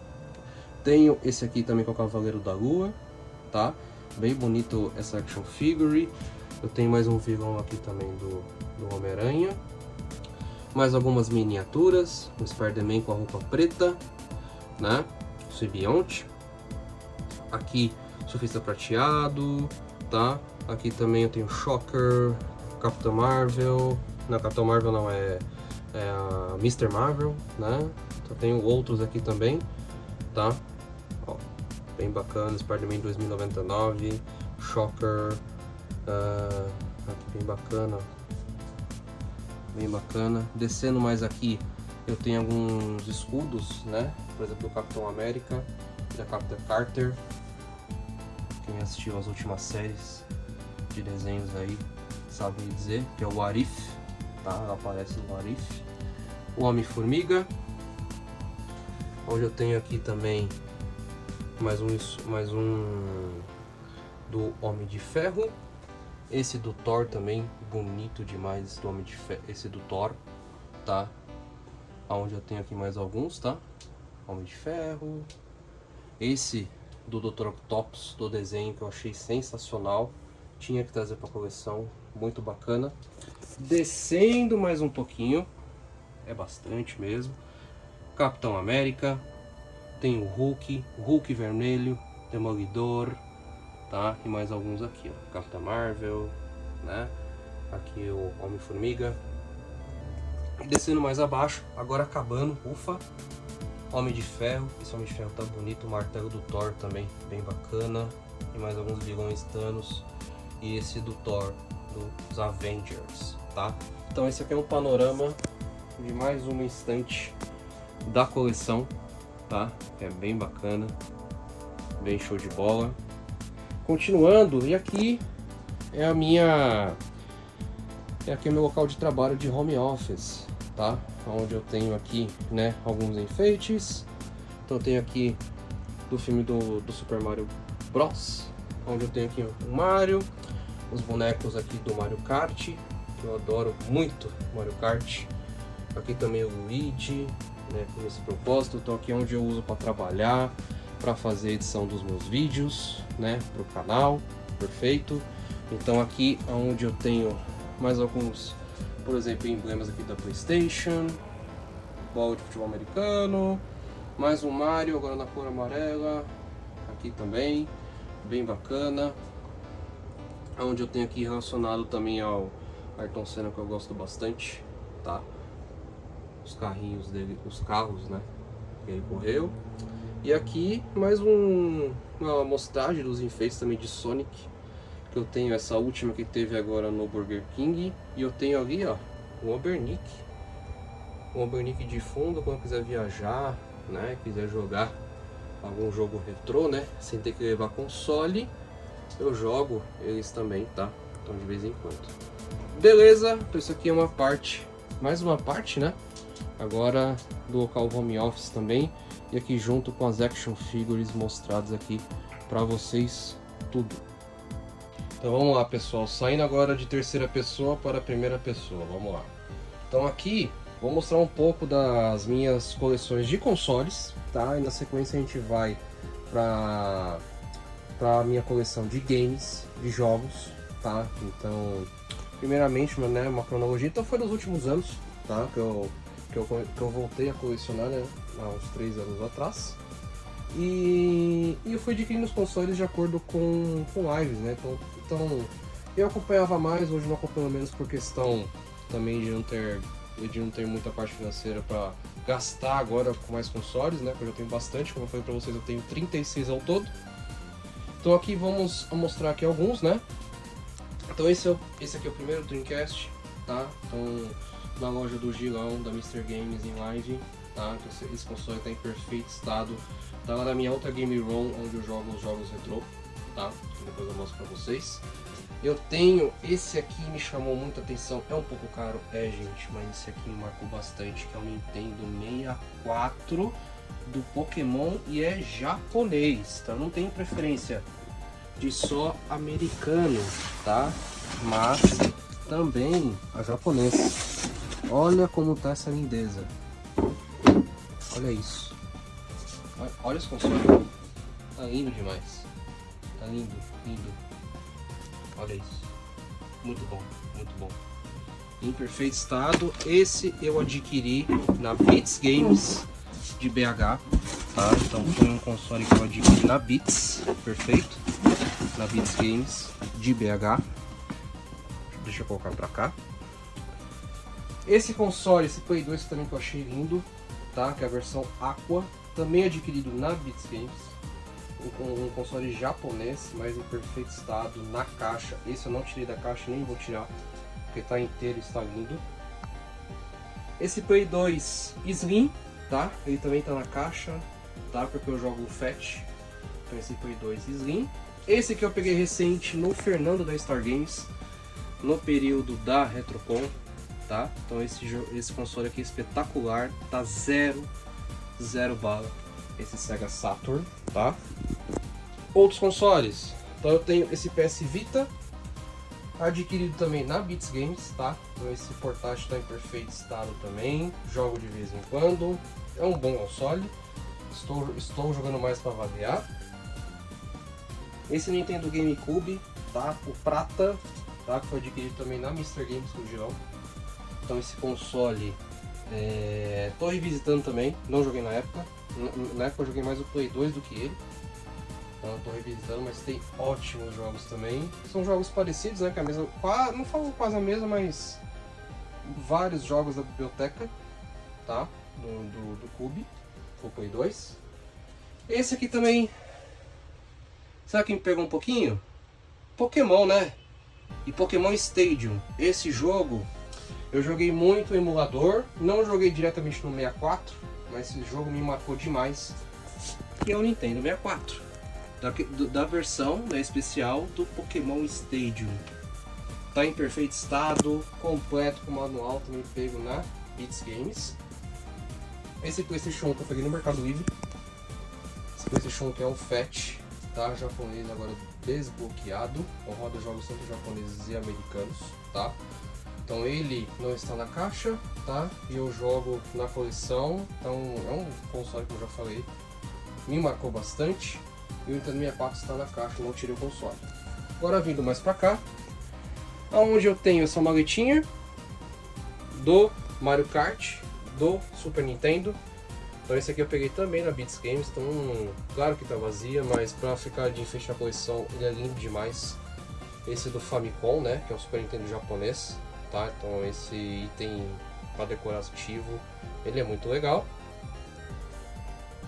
Tenho esse aqui também com o Cavaleiro da Lua, tá? Bem bonito essa action figure. Eu tenho mais um vilão aqui também do Homem-Aranha. Mais algumas miniaturas, o Spider-Man com a roupa preta, né? Simbionte. Aqui, Surfista Prateado, tá? Aqui também eu tenho Shocker, Capitã Marvel. Não, Capitã Marvel não, é a Mr. Marvel, né? Então tenho outros aqui também, tá? Ó, bem bacana, Spider-Man 2099, Shocker, aqui bem bacana. Bem bacana. Descendo mais aqui, eu tenho alguns escudos, né? Por exemplo, do Capitão América, da Capitã Carter. Quem assistiu as últimas séries de desenhos aí sabe me dizer que é o What If, tá? Ela aparece no What If. O Homem-Formiga, onde eu tenho aqui também mais um do Homem de Ferro. Esse do Thor também, bonito demais, esse do Homem de Ferro, esse do Thor, tá? Onde eu tenho aqui mais alguns, tá? Homem de Ferro. Esse do Dr. Octopus, do desenho, que eu achei sensacional. Tinha que trazer para coleção, muito bacana. Descendo mais um pouquinho, é bastante mesmo. Capitão América, tem o Hulk vermelho, Demolidor, tá? E mais alguns aqui, ó. Capitã Marvel, né? Aqui o Homem-Formiga. E descendo mais abaixo, agora acabando, ufa, Homem de Ferro. Esse Homem de Ferro tá bonito, o martelo do Thor também, bem bacana. E mais alguns vilões Thanos. E esse do Thor, dos Avengers, tá? Então esse aqui é um panorama de mais uma estante da coleção, tá? É bem bacana, bem show de bola. Continuando, e aqui é aqui é meu local de trabalho de home office, tá? Onde eu tenho aqui, né, alguns enfeites. Então eu tenho aqui do filme do Super Mario Bros, onde eu tenho aqui o Mario, os bonecos aqui do Mario Kart, que eu adoro muito Mario Kart. Aqui também o Luigi, né, com esse propósito. Então aqui é onde eu uso para trabalhar, para fazer a edição dos meus vídeos, né, para o canal, perfeito. Então aqui é onde eu tenho mais alguns, por exemplo, emblemas aqui da PlayStation, bola de futebol americano, mais um Mario agora na cor amarela, aqui também, bem bacana. Onde eu tenho aqui relacionado também ao Ayrton Senna, que eu gosto bastante, tá? Os carrinhos dele, os carros, né, que ele correu. E aqui mais uma amostragem dos enfeites também de Sonic, que eu tenho essa última que teve agora no Burger King. E eu tenho ali, ó, um Obernick de fundo, quando eu quiser viajar, né, quiser jogar algum jogo retrô, né, sem ter que levar console, eu jogo eles também, tá? Então de vez em quando. Beleza, então isso aqui é uma parte, mais uma parte, né, agora do local home office também. E aqui junto com as action figures mostradas aqui pra vocês, tudo. Então vamos lá, pessoal, saindo agora de terceira pessoa para a primeira pessoa, vamos lá. Então aqui vou mostrar um pouco das minhas coleções de consoles, tá? E na sequência a gente vai para a minha coleção de games, de jogos, tá? Então, primeiramente, né, uma cronologia. Então foi nos últimos anos, tá? Que eu voltei a colecionar, né, há uns 3 anos atrás. E eu fui adquirindo os consoles de acordo com lives, né? Então eu acompanhava mais, hoje não acompanho menos por questão também de não ter Eu não tenho muita parte financeira para gastar agora com mais consoles, né? Porque eu já tenho bastante, como eu falei para vocês, eu tenho 36 ao todo. Então aqui vamos mostrar aqui alguns, né? Então esse aqui é o primeiro Dreamcast, tá? Então na loja do Gilão, da Mr. Games em live, tá? Então, esse console está em perfeito estado. Tá lá na minha outra Game Room, onde eu jogo os jogos retrô, tá? Depois eu mostro pra vocês. Eu tenho, esse aqui me chamou muita atenção, é um pouco caro, gente, mas esse aqui me marcou bastante, que é o Nintendo 64 do Pokémon e é japonês, tá? Eu não tenho preferência de só americano, tá? Mas também a japonês. Olha como tá essa lindeza. Olha isso. Olha esse console. Tá lindo demais. Tá lindo, lindo. Olha isso. Muito bom, muito bom. Em perfeito estado. Esse eu adquiri na Beats Games de BH, tá? Então foi um console que eu adquiri na Beats, perfeito. Na Beats Games de BH. Deixa eu colocar pra cá. Esse console, esse Play 2 também que eu achei lindo, tá? Que é a versão Aqua, também adquirido na Beats Games. Um console japonês, mas em perfeito estado, na caixa. Esse eu não tirei da caixa, nem vou tirar, porque tá inteiro e está lindo. Esse Play 2 Slim, tá? Ele também tá na caixa, tá? Porque eu jogo o Fat. Então esse Play 2 Slim. Esse que eu peguei recente no Fernando da Star Games, no período da Retrocon, tá? Então esse console aqui é espetacular, tá zero bala. Esse Sega Saturn, tá? Outros consoles. Então eu tenho esse PS Vita, adquirido também na Beats Games, tá? Então esse portátil está em perfeito estado também. Jogo de vez em quando. É um bom console. Estou jogando mais para variar. Esse Nintendo GameCube, tá? O prata, tá? Que foi adquirido também na Mr. Games com o Girão. Então esse console tô revisitando também. Não joguei na época. Na época eu joguei mais o Play 2 do que ele. Então eu tô revisitando, mas tem ótimos jogos também. São jogos parecidos, né? Que a mesma, não falo quase a mesma, mas vários jogos da biblioteca, tá? Do Cube, o Play 2. Esse aqui também. Sabe quem me pegou um pouquinho? Pokémon, né? E Pokémon Stadium. Esse jogo eu joguei muito no emulador. Não joguei diretamente no 64. Mas esse jogo me marcou demais, que é o Nintendo 64, da versão, né, especial do Pokémon Stadium. Tá em perfeito estado, completo com manual, também pego na Beats Games. Esse PlayStation 1 que eu peguei no Mercado Livre, esse PlayStation 1 que é o Fat, tá? Japonês agora desbloqueado, roda jogos tanto japoneses e americanos, tá? Então ele não está na caixa, tá? E eu jogo na coleção. Então é um console que eu já falei, me marcou bastante. E o Nintendo 64 está na caixa, não tirei o console. Agora vindo mais pra cá, onde eu tenho essa maletinha do Mario Kart do Super Nintendo. Então esse aqui eu peguei também na Beats Games. Então claro que tá vazia, mas pra ficar de enfeite na coleção ele é lindo demais. Esse do Famicom, né? Que é o Super Nintendo japonês. Tá? Então esse item para decorativo, ele é muito legal.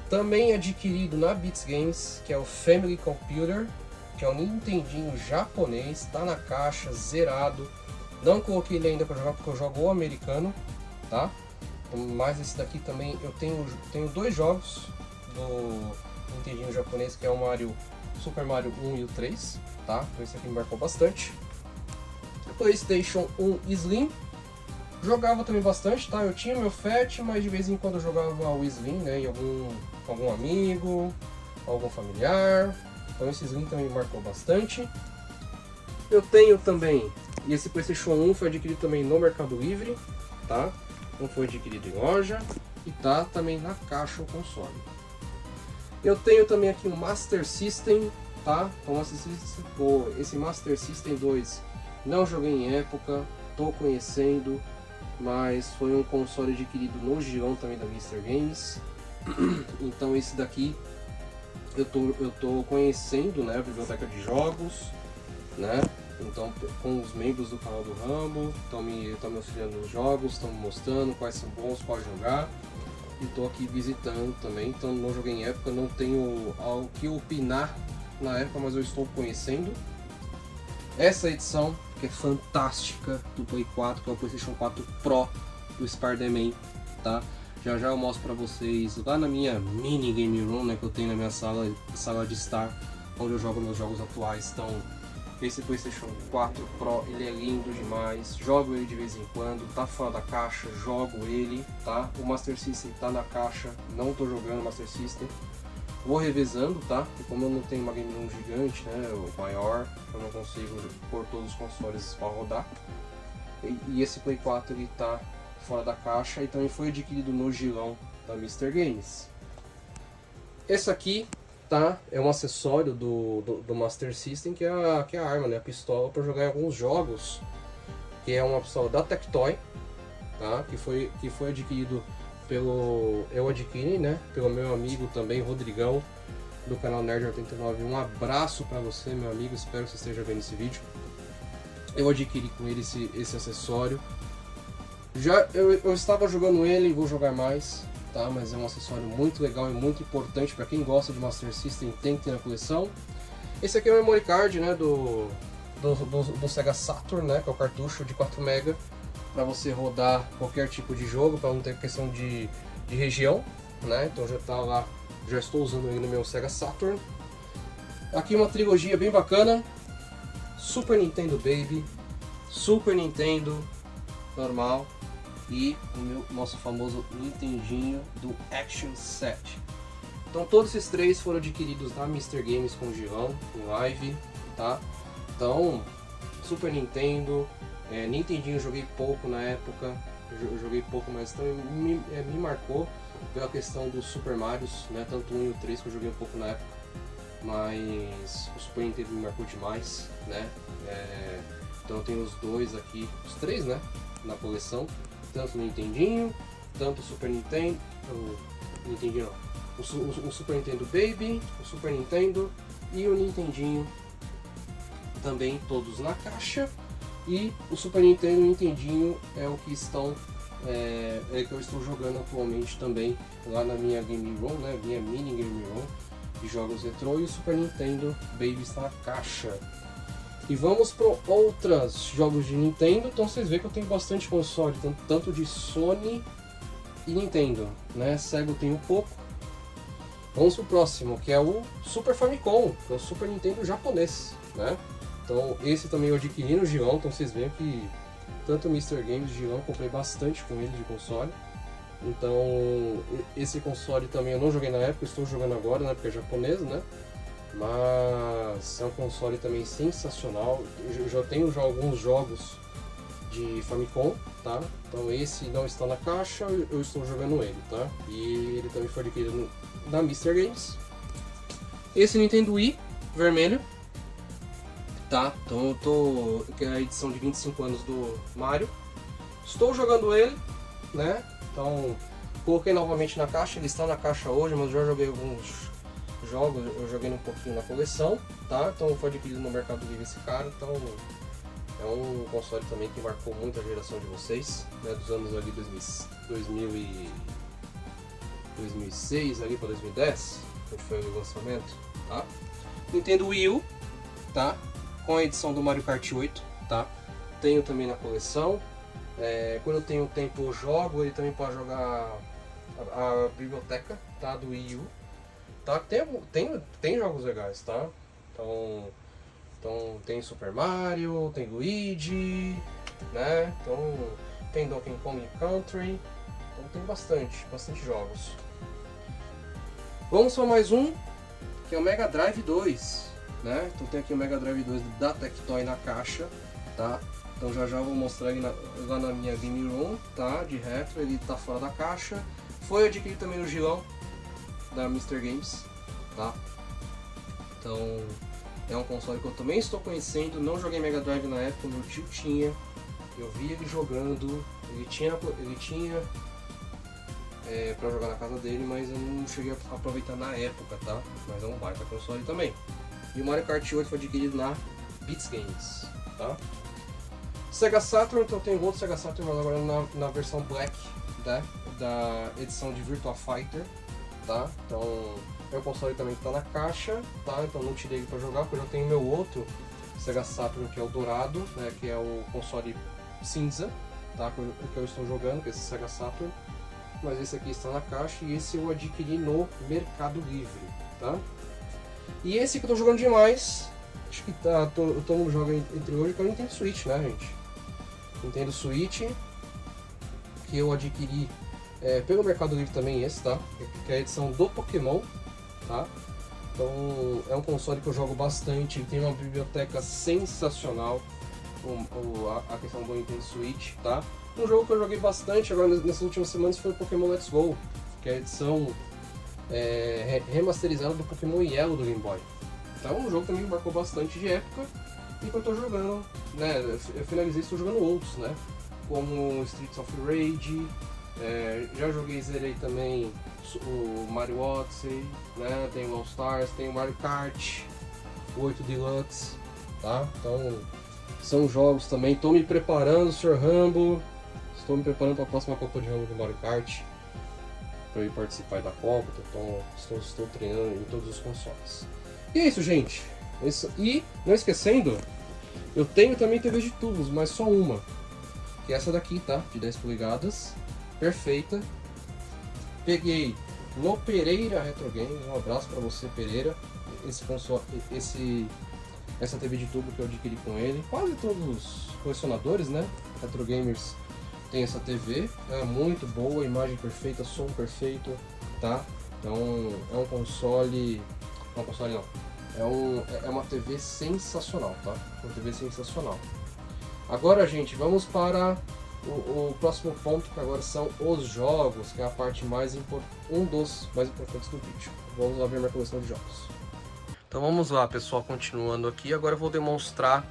Também adquirido na Beats Games, que é o Family Computer, que é um Nintendinho japonês, tá na caixa, zerado. Não coloquei ele ainda para jogar porque eu jogo o americano, tá? Mas esse daqui também eu tenho dois jogos do Nintendinho japonês, que é o Super Mario 1 e o 3, tá? Então esse aqui me marcou bastante. PlayStation 1 Slim, jogava também bastante, tá? Eu tinha meu Fat, mas de vez em quando eu jogava o Slim, né? Em algum amigo, algum familiar. Então esse Slim também me marcou bastante. Eu tenho também, e esse PlayStation 1 foi adquirido também no Mercado Livre, tá? Não foi adquirido em loja e tá também na caixa o console. Eu tenho também aqui um Master System, tá? Então esse Master System 2 não joguei em época, tô conhecendo, mas foi um console adquirido no Girão também da Mr. Games. Então esse daqui eu tô conhecendo, né, a biblioteca de jogos, né? Então, com os membros do canal do Rambo, estão me auxiliando nos jogos, estão me mostrando quais são bons, qual jogar. E estou aqui visitando também, então não joguei em época, não tenho algo que opinar na época, mas eu estou conhecendo essa edição, que é fantástica, do Play 4, que é o PlayStation 4 Pro do Spider-Man, tá? Já já eu mostro pra vocês lá na minha mini game room, né, que eu tenho na minha sala de estar, onde eu jogo meus jogos atuais. Então, esse PlayStation 4 Pro, ele é lindo demais, jogo ele de vez em quando, tá fora da caixa, jogo ele, tá? O Master System tá na caixa, não tô jogando Master System. Vou revezando, tá? E como eu não tenho uma game room gigante, né, o maior, eu não consigo pôr todos os consoles para rodar. E esse Play 4 ele tá fora da caixa e também foi adquirido no gilão da Mr. Games. Esse aqui, tá? É um acessório do Master System, que é a arma, né? A pistola para jogar em alguns jogos, que é uma pistola da Tectoy, tá? Que foi adquirido eu adquiri, né? Pelo meu amigo também, Rodrigão, do canal Nerd89. Um abraço para você, meu amigo, espero que você esteja vendo esse vídeo. Eu adquiri com ele esse acessório. Eu estava jogando ele e vou jogar mais, tá? Mas é um acessório muito legal e muito importante para quem gosta de Master System, tem que ter na coleção. Esse aqui é o memory card, né, do Sega Saturn, né, que é o cartucho de 4 MB para você rodar qualquer tipo de jogo, para não ter questão de região, né? Então já tá lá, já estou usando ele no meu Sega Saturn. Aqui uma trilogia bem bacana: Super Nintendo Baby, Super Nintendo normal e o nosso famoso Nintendinho do Action Set. Então todos esses três foram adquiridos na Mr. Games com o Gilão, em live, tá? Então, Super Nintendo, Nintendinho eu joguei pouco na época, eu joguei pouco, mas também me marcou pela questão dos Super Marios, né? Tanto o 1 e o 3 que eu joguei um pouco na época, mas o Super Nintendo me marcou demais, né? Então eu tenho os dois aqui, os três, né? Na coleção, tanto o Nintendinho, tanto o Super Nintendo, o Nintendinho não, o Super Nintendo Baby, o Super Nintendo e o Nintendinho também, todos na caixa. E o Super Nintendo e o Nintendinho é o que estão, que eu estou jogando atualmente também lá na minha game room, né, minha mini game room de jogos retrô, e o Super Nintendo Baby está na caixa. E vamos para outros jogos de Nintendo. Então vocês veem que eu tenho bastante console, tanto de Sony e Nintendo, né? Sega eu tenho um pouco. Vamos pro próximo, que é o Super Famicom, que é o Super Nintendo japonês, né? Então esse também eu adquiri no Gilão, então vocês veem que tanto o Mr. Games e o Gilão eu comprei bastante com ele de console. Então esse console também eu não joguei na época, estou jogando agora, né? Porque é japonês, né? Mas é um console também sensacional. Eu já tenho alguns jogos de Famicom, tá? Então esse não está na caixa, eu estou jogando ele, tá? E ele também foi adquirido na Mr. Games. Esse Nintendo Wii vermelho, tá? Então eu tô, que é a edição de 25 anos do Mario. Estou jogando ele, né? Então coloquei novamente na caixa, ele está na caixa hoje, mas eu já joguei alguns jogos, eu joguei um pouquinho na coleção, tá? Então foi adquirido no Mercado Livre esse cara, então é um console também que marcou muito a geração de vocês, né? Dos anos ali 2006 ali para 2010, onde foi o lançamento, tá? Nintendo Wii U, tá? Com a edição do Mario Kart 8, tá? Tenho também na coleção. Quando eu tenho tempo eu jogo, ele também pode jogar a biblioteca, tá? Do Wii U. Tá? Tem jogos legais, tá? Então tem Super Mario, tem Luigi, né? Então tem Donkey Kong Country, então tem bastante jogos. Vamos para mais um, que é o Mega Drive 2, né? Então tem aqui o Mega Drive 2 da Tectoy na caixa, tá? Então já vou mostrar ele lá na minha game room, tá? De retro, ele tá fora da caixa. Foi adquirido também no Gilão da Mr. Games, tá? Então é um console que eu também estou conhecendo. Não joguei Mega Drive na época, meu tio tinha, eu vi ele jogando, ele tinha pra jogar na casa dele, mas eu não cheguei a aproveitar na época, tá? Mas é um baita console também. E o Mario Kart 8 foi adquirido na Beats Games, tá? Sega Saturn, então eu tenho outro Sega Saturn, mas agora na versão Black, né? Da edição de Virtua Fighter, tá? Então é o console também que tá na caixa, tá? Então não tirei ele pra jogar, porque eu já tenho meu outro Sega Saturn, que é o dourado, né? Que é o console cinza, tá? Que eu estou jogando, que é esse Sega Saturn. Mas esse aqui está na caixa e esse eu adquiri no Mercado Livre, tá? E esse que eu tô jogando demais, acho que todo mundo joga entre hoje, que é o Nintendo Switch, né, gente? Nintendo Switch, que eu adquiri pelo Mercado Livre também, esse, tá? Que é a edição do Pokémon, tá? Então é um console que eu jogo bastante, tem uma biblioteca sensacional, a questão do Nintendo Switch, tá? Um jogo que eu joguei bastante agora nessas últimas semanas foi o Pokémon Let's Go, que é a edição remasterizada do Pokémon Yellow do Game Boy. Então é um jogo também que marcou bastante de época e que eu tô jogando, né? Eu finalizei, estou jogando outros, né? Como Streets of Rage, já joguei, zerei também o Mario Odyssey, né? Tem o All Stars, tem o Mario Kart, o 8 Deluxe, tá? Então são jogos também. Estou me preparando, Sr. Rambo. Estou me preparando para a próxima Copa de Rambo do Mario Kart, para ir participar da Copa. Então estou treinando em todos os consoles. E é isso, gente. E não esquecendo, eu tenho também TV de tubos, mas só uma, que é essa daqui, tá? De 10 polegadas, perfeita. Peguei no Pereira Retro Games. Um abraço para você, Pereira. Essa TV de tubo que eu adquiri com ele. Quase todos os colecionadores, né? Retro Gamers tem essa TV. É muito boa, imagem perfeita, som perfeito, tá? Então é um console. Não, console não. É uma TV sensacional, tá? Uma TV sensacional. Agora, gente, vamos para o próximo ponto, que agora são os jogos, que é a parte um dos mais importantes do vídeo. Vamos lá ver minha coleção de jogos. Então vamos lá, pessoal, continuando aqui. Agora eu vou demonstrar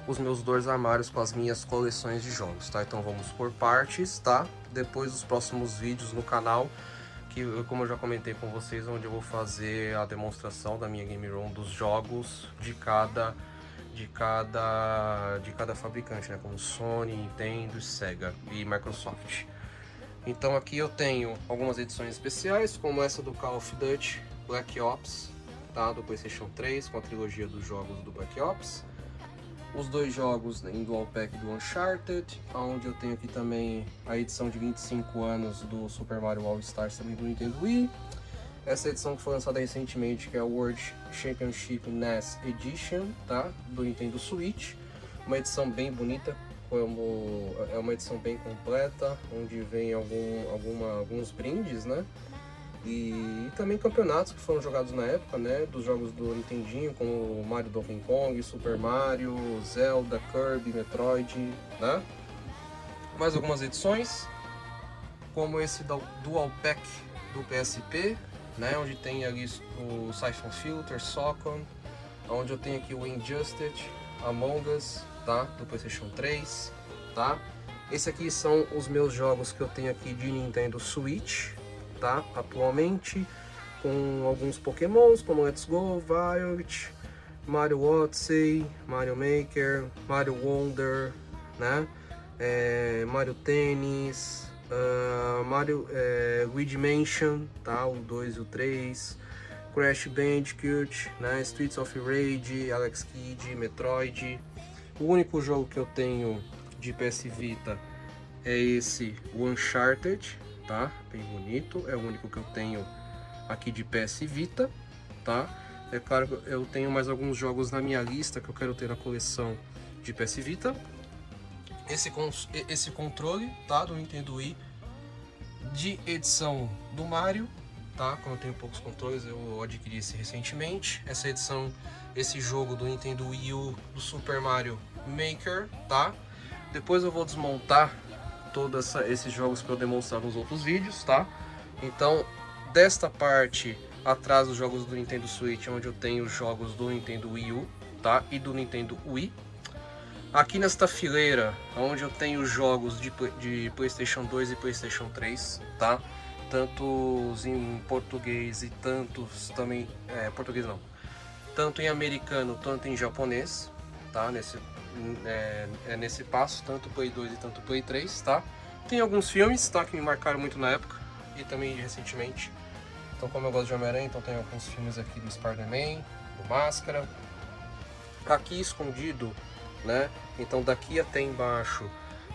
os meus dois armários com as minhas coleções de jogos, tá? Então vamos por partes, tá? Depois os próximos vídeos no canal, que como eu já comentei com vocês, onde eu vou fazer a demonstração da minha Game Room dos jogos de cada fabricante, né? Como Sony, Nintendo, Sega e Microsoft. Então aqui eu tenho algumas edições especiais, como essa do Call of Duty Black Ops, tá? Do PlayStation 3, com a trilogia dos jogos do Black Ops. Os dois jogos em Dual Pack do Uncharted, onde eu tenho aqui também a edição de 25 anos do Super Mario All Stars, também do Nintendo Wii. Essa edição que foi lançada recentemente, que é a World Championship NES Edition, tá? Do Nintendo Switch. Uma edição bem bonita, é uma edição bem completa, onde vem alguns brindes, né? E também campeonatos que foram jogados na época, né? Dos jogos do Nintendinho, como Mario Donkey Kong, Super Mario, Zelda, Kirby, Metroid, né? Mais algumas edições, como esse Dual Pack do PSP, né? Onde tem ali o Siphon Filter, Socon, onde eu tenho aqui o Injustice, Among Us, tá? Do PlayStation 3, tá? Esse aqui são os meus jogos que eu tenho aqui de Nintendo Switch, tá? Atualmente, com alguns Pokémons como Let's Go, Violet, Mario Odyssey, Mario Maker, Mario Wonder, né? Mario Tennis, Mario Luigi Mansion, tá? O 2 e o 3, Crash Bandicoot, né? Streets of Rage, Alex Kidd, Metroid. O único jogo que eu tenho de PS Vita é esse, o Uncharted, tá? Bem bonito, é o único que eu tenho aqui de PS Vita, tá? É claro que eu tenho mais alguns jogos na minha lista que eu quero ter na coleção de PS Vita. Esse controle, tá? Do Nintendo Wii, de edição do Mario, tá? Como eu tenho poucos controles, eu adquiri esse recentemente. Essa edição, esse jogo do Nintendo Wii U, do Super Mario Maker, tá? Depois eu vou desmontar todos esses jogos para eu demonstrar nos outros vídeos, tá? Então, desta parte atrás dos jogos do Nintendo Switch, onde eu tenho os jogos do Nintendo Wii U, tá? E do Nintendo Wii. Aqui nesta fileira, onde eu tenho os jogos de PlayStation 2 e PlayStation 3, tá? Tantos em português e tantos também... português não. Tanto em americano, tanto em japonês, tá? Nesse passo, tanto Play 2 e tanto Play 3, tá? Tem alguns filmes, tá? Que me marcaram muito na época e também recentemente. Então, como eu gosto de Homem-Aranha, então tem alguns filmes aqui do Spider-Man, do Máscara. Aqui escondido, né? Então daqui até embaixo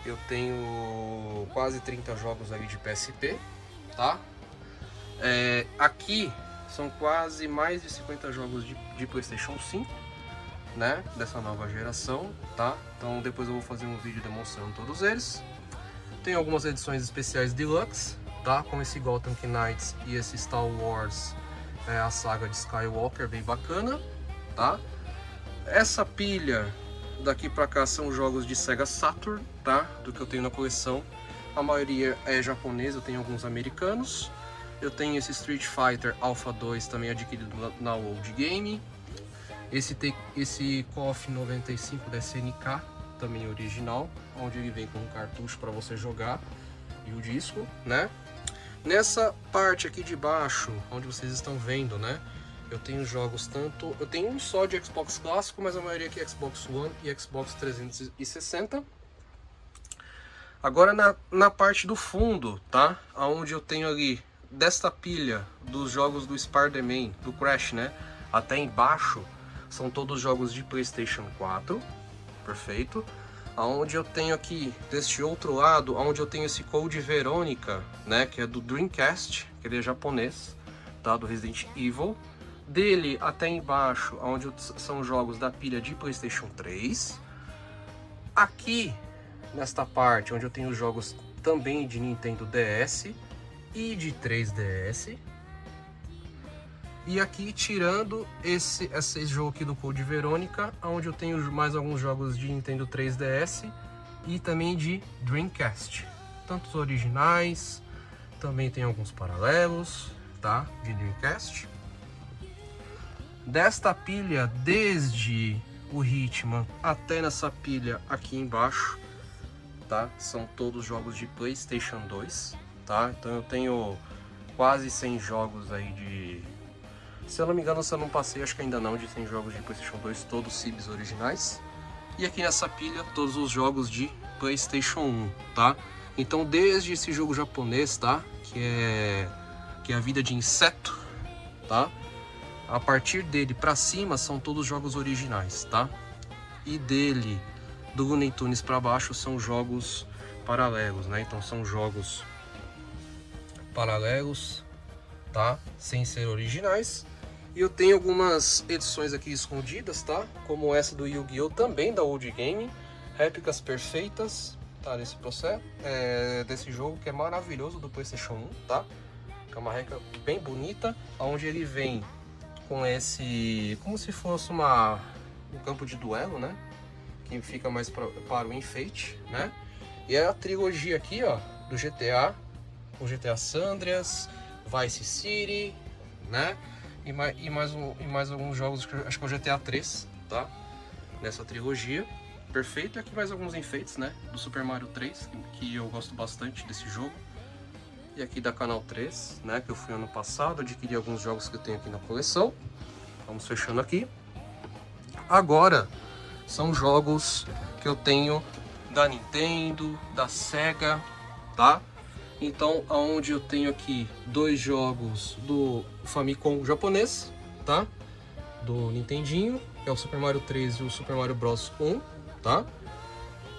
eu tenho quase 30 jogos aí de PSP, tá? Aqui são quase mais de 50 jogos de PlayStation 5, né? Dessa nova geração, tá? Então depois eu vou fazer um vídeo demonstrando todos eles. Tem algumas edições especiais Deluxe, tá? Como esse Gotham Knights e esse Star Wars, a saga de Skywalker, bem bacana, tá? Essa pilha daqui pra cá são jogos de Sega Saturn, tá? Do que eu tenho na coleção. A maioria é japonesa, eu tenho alguns americanos. Eu tenho esse Street Fighter Alpha 2 também adquirido na Old Game. Esse KOF 95 da SNK, também original, onde ele vem com um cartucho para você jogar e o disco, né? Nessa parte aqui de baixo, onde vocês estão vendo, né? Eu tenho jogos tanto... Eu tenho um só de Xbox clássico, mas a maioria aqui é Xbox One e Xbox 360. Agora na parte do fundo, tá? Onde eu tenho ali, desta pilha dos jogos do Spider-Man, do Crash, né? Até embaixo, são todos jogos de PlayStation 4. Perfeito. Onde eu tenho aqui, deste outro lado, onde eu tenho esse Code Veronica, né? Que é do Dreamcast, que ele é japonês, tá? Do Resident Evil. Dele até embaixo, onde são jogos da pilha de PlayStation 3. Aqui, nesta parte, onde eu tenho jogos também de Nintendo DS e de 3DS. E aqui, tirando esse jogo aqui do Code Veronica, onde eu tenho mais alguns jogos de Nintendo 3DS e também de Dreamcast. Tantos originais, também tem alguns paralelos, tá? De Dreamcast. Desta pilha, desde o Hitman até nessa pilha aqui embaixo, tá? São todos jogos de PlayStation 2, tá? Então eu tenho quase 100 jogos aí de... Se eu não me engano, se eu não passei, acho que ainda não, de 100 jogos de PlayStation 2, todos CIBs originais. E aqui nessa pilha, todos os jogos de PlayStation 1, tá? Então desde esse jogo japonês, tá? Que é A Vida de Inseto, tá? A partir dele pra cima são todos jogos originais, tá? E dele, do Looney Tunes pra baixo, são jogos paralelos, né? Então são jogos paralelos, tá? Sem ser originais. E eu tenho algumas edições aqui escondidas, tá? Como essa do Yu-Gi-Oh! Também da Old Game. Réplicas perfeitas, tá? Desse processo, desse jogo que é maravilhoso do PlayStation 1, tá? Que é uma réplica bem bonita, onde ele vem com esse... como se fosse um campo de duelo, né? Que fica mais para o enfeite, né? E é a trilogia aqui, ó, do GTA, o GTA San Andreas, Vice City, né? E mais alguns jogos, acho que é o GTA 3, tá? Nessa trilogia. Perfeito. E aqui mais alguns enfeites, né? Do Super Mario 3, que eu gosto bastante desse jogo. E aqui da Canal 3, né? Que eu fui ano passado, adquiri alguns jogos que eu tenho aqui na coleção. Vamos fechando aqui. Agora, são jogos que eu tenho da Nintendo, da Sega, tá? Então, aonde eu tenho aqui dois jogos do Famicom japonês, tá? Do Nintendinho, que é o Super Mario 3 e o Super Mario Bros 1, tá?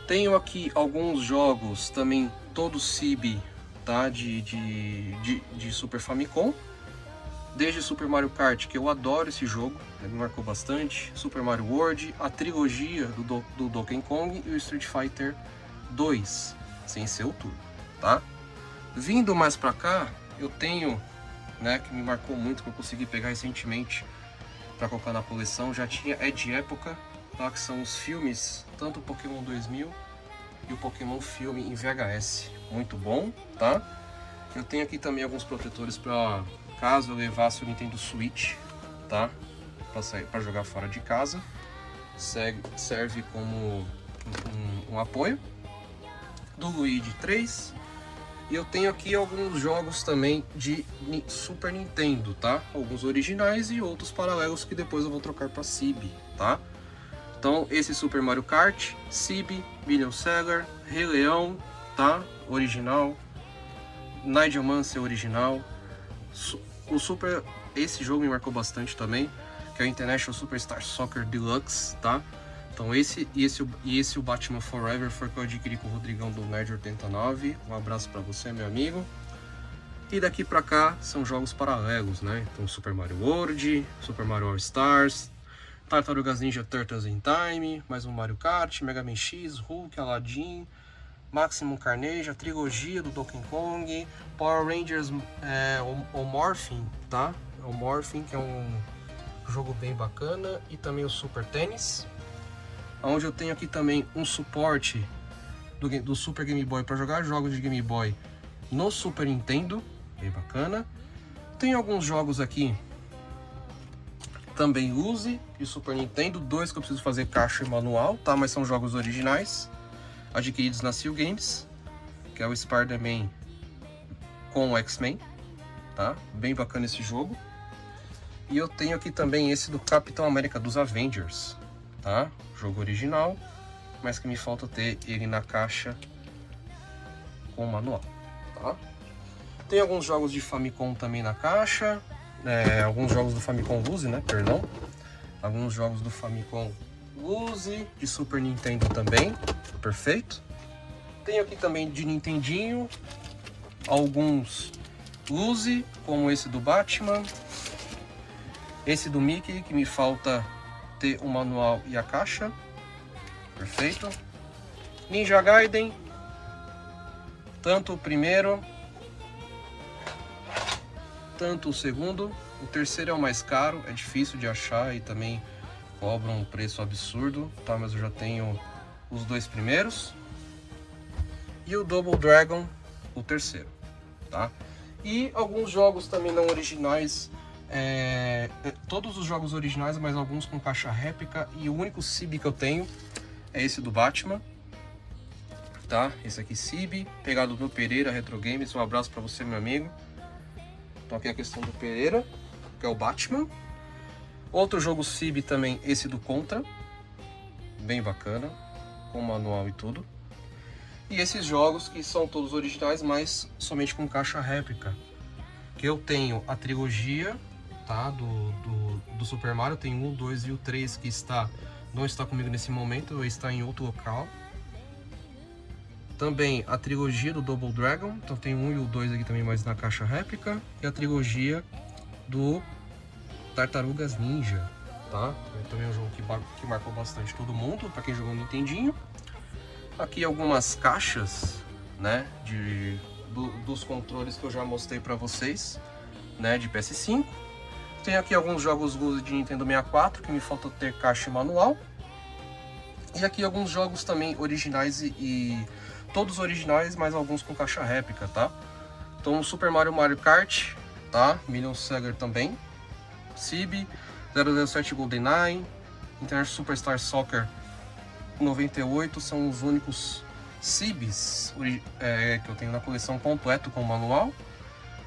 Tenho aqui alguns jogos também, todos CIB, tá? De Super Famicom. Desde Super Mario Kart, que eu adoro esse jogo, me marcou bastante. Super Mario World, a trilogia do Donkey Kong e o Street Fighter 2, sem ser o Turbo, tá? Vindo mais pra cá, eu tenho, né, que me marcou muito, que eu consegui pegar recentemente pra colocar na coleção, já tinha, é de época, tá, que são os filmes, tanto o Pokémon 2000 e o Pokémon filme em VHS, muito bom, tá? Eu tenho aqui também alguns protetores pra caso eu levasse o Nintendo Switch, tá, pra jogar fora de casa, serve como um apoio, do Luigi 3. E eu tenho aqui alguns jogos também de Super Nintendo, tá? Alguns originais e outros paralelos que depois eu vou trocar para CIB, tá? Então, esse Super Mario Kart, Cibi, Million Seller, Rei Leão, tá? Original. Nigel Mansell original. Esse jogo me marcou bastante também, que é o International Superstar Soccer Deluxe, tá? Então esse o Batman Forever foi que eu adquiri com o Rodrigão do Nerd 89. Um abraço pra você, meu amigo. E daqui pra cá são jogos paralelos, né? Então Super Mario World, Super Mario All Stars, Tartarugas Ninja Turtles in Time, mais um Mario Kart, Mega Man X, Hulk, Aladdin, Maximum Carnage, a trilogia do Donkey Kong, Power Rangers o Morphin, tá? O Morphin, que é um jogo bem bacana, e também o Super Tennis, onde eu tenho aqui também um suporte do Super Game Boy para jogar jogos de Game Boy no Super Nintendo, bem bacana. Tem alguns jogos aqui também Uzi e Super Nintendo, dois que eu preciso fazer caixa e manual, tá? Mas são jogos originais, adquiridos na Seal Games, que é o Spider-Man com o X-Men, tá? Bem bacana esse jogo. E eu tenho aqui também esse do Capitão América dos Avengers, tá? Jogo original, mas que me falta ter ele na caixa com o manual, tá? Tem alguns jogos de Famicom também na caixa, alguns jogos do Famicom Uzi, né? Perdão. Alguns jogos do Famicom Uzi, de Super Nintendo também, perfeito. Tenho aqui também de Nintendinho, alguns Uzi, como esse do Batman, esse do Mickey, que me falta ter o manual e a caixa, perfeito. Ninja Gaiden, tanto o primeiro, tanto o segundo. O terceiro é o mais caro, é difícil de achar e também cobra um preço absurdo, tá? Mas eu já tenho os dois primeiros. E o Double Dragon, o terceiro, tá? E alguns jogos também não originais, todos os jogos originais, mas alguns com caixa réplica. E o único Cibi que eu tenho é esse do Batman, tá? Esse aqui Cibi, pegado do Pereira Retro Games. Um abraço pra você, meu amigo. Então aqui é a questão do Pereira, que é o Batman. Outro jogo Cibi também, esse do Contra, bem bacana, com manual e tudo. E esses jogos que são todos originais, mas somente com caixa réplica. Que eu tenho a trilogia, tá? Do Super Mario, tem o 1, 2 e o 3 que não está comigo nesse momento, está em outro local. Também a trilogia do Double Dragon, então tem o 1 e o 2 aqui também, mas na caixa réplica. E a trilogia do Tartarugas Ninja, tá? Também é um jogo que marcou bastante todo mundo, para quem jogou no Nintendinho. Aqui algumas caixas, né, dos controles que eu já mostrei para vocês, né, de PS5. Tem aqui alguns jogos de Nintendo 64 que me falta ter caixa e manual. E aqui alguns jogos também originais e todos originais, mas alguns com caixa réplica, tá? Então Super Mario Kart, tá? Million Seller também. Cibi, 007 GoldenEye, International Superstar Soccer 98 são os únicos Cibis que eu tenho na coleção completo com manual.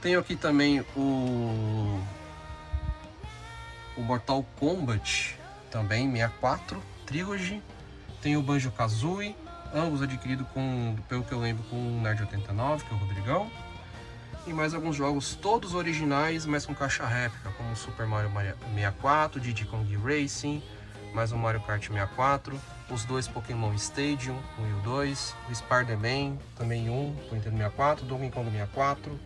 Tenho aqui também o Mortal Kombat, também 64 Trilogy. Tem o Banjo-Kazooie, ambos adquiridos pelo que eu lembro, com o Nerd 89, que é o Rodrigão. E mais alguns jogos, todos originais, mas com caixa réplica, como o Super Mario 64, Diddy Kong Racing, mais um Mario Kart 64, os dois Pokémon Stadium, 1 e o 2, o Spider-Man, também 1, pro Nintendo 64, Donkey Kong 64.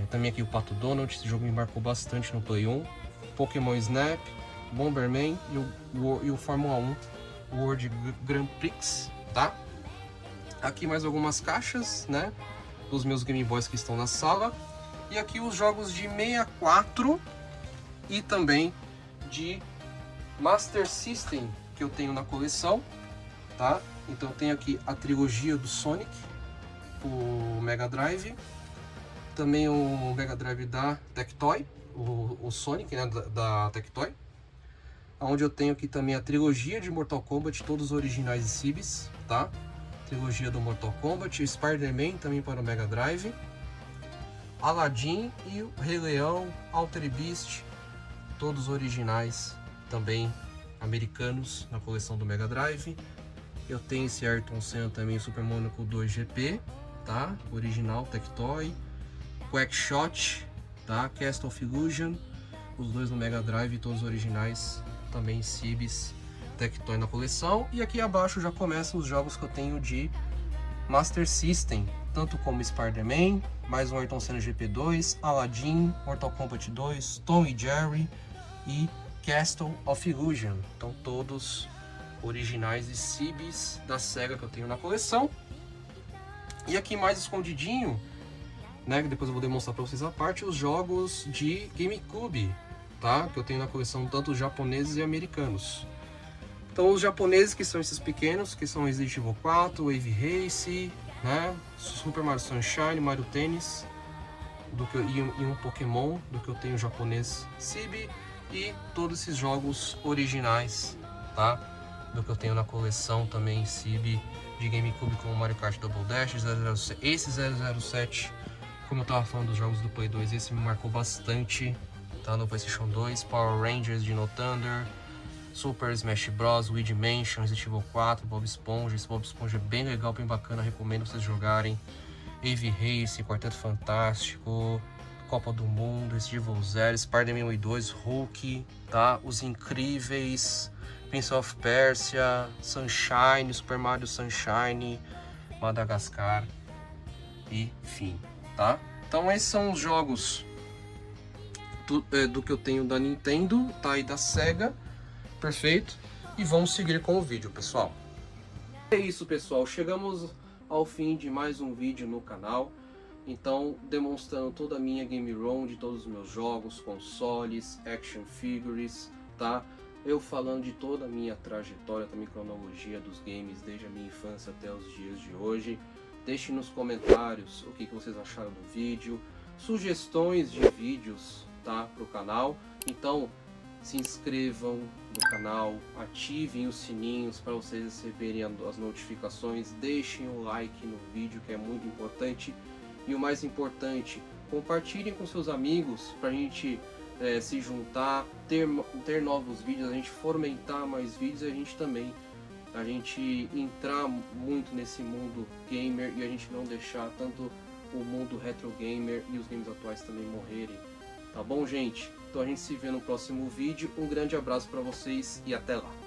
Também aqui o Pato Donald, esse jogo me marcou bastante no Play 1. Pokémon Snap, Bomberman e o Fórmula 1 World Grand Prix, tá? Aqui mais algumas caixas, né, dos meus Game Boys que estão na sala. E aqui os jogos de 64 e também de Master System que eu tenho na coleção, tá? Então tem aqui a trilogia do Sonic, o Mega Drive, também o Mega Drive da Tectoy, o Sonic, né, da Tectoy, onde eu tenho aqui também a trilogia de Mortal Kombat, todos originais e Cibis, tá? Trilogia do Mortal Kombat, o Spider-Man também para o Mega Drive, Aladdin e o Rei Leão, Altered Beast, todos originais também americanos na coleção do Mega Drive. Eu tenho esse Ayrton Senna também, Super Monaco 2 GP, tá? Original, Tectoy. Quackshot, tá? Castle of Illusion, os dois no Mega Drive, todos originais, também Cibis, Tectoy na coleção. E aqui abaixo já começam os jogos que eu tenho de Master System, tanto como Spider-Man, mais um Ayrton Senna GP2, Aladdin, Mortal Kombat 2, Tom e Jerry e Castle of Illusion. Então todos originais e Cibis da Sega que eu tenho na coleção. E aqui mais escondidinho, né, que depois eu vou demonstrar para vocês a parte, os jogos de GameCube, tá? Que eu tenho na coleção, tanto japoneses e americanos. Então os japoneses, que são esses pequenos, que são Resident Evil 4, Wave Race, né? Super Mario Sunshine, Mario Tennis, e um Pokémon, do que eu tenho japonês Cibi, e todos esses jogos originais, tá? Do que eu tenho na coleção também Cibi de GameCube, como Mario Kart Double Dash, 007, esse 007, como eu tava falando dos jogos do Play 2, esse me marcou bastante, tá? No PlayStation 2, Power Rangers, Dino Thunder, Super Smash Bros, Wii Dimension, Resident Evil 4, Bob Esponja. Esse Bob Esponja é bem legal, bem bacana, recomendo vocês jogarem. Wave Race, Quarteto Fantástico, Copa do Mundo, Resident Evil 0, Spider-Man 1 e 2, Hulk, tá? Os Incríveis, Prince of Persia, Sunshine, Super Mario Sunshine, Madagascar e fim, tá? Então esses são os jogos do que eu tenho da Nintendo, tá? E da Sega, perfeito? E vamos seguir com o vídeo, pessoal. É isso, pessoal, chegamos ao fim de mais um vídeo no canal. Então, demonstrando toda a minha game ROM de todos os meus jogos, consoles, action figures, tá? Eu falando de toda a minha trajetória, também cronologia dos games, desde a minha infância até os dias de hoje. Deixem nos comentários o que vocês acharam do vídeo, sugestões de vídeos, tá, para o canal. Então, se inscrevam no canal, ativem os sininhos para vocês receberem as notificações, deixem o like no vídeo, que é muito importante. E o mais importante, compartilhem com seus amigos para a gente se juntar, ter novos vídeos, a gente fomentar mais vídeos e a gente entrar muito nesse mundo gamer e a gente não deixar tanto o mundo retro gamer e os games atuais também morrerem. Tá bom, gente? Então a gente se vê no próximo vídeo. Um grande abraço para vocês e até lá!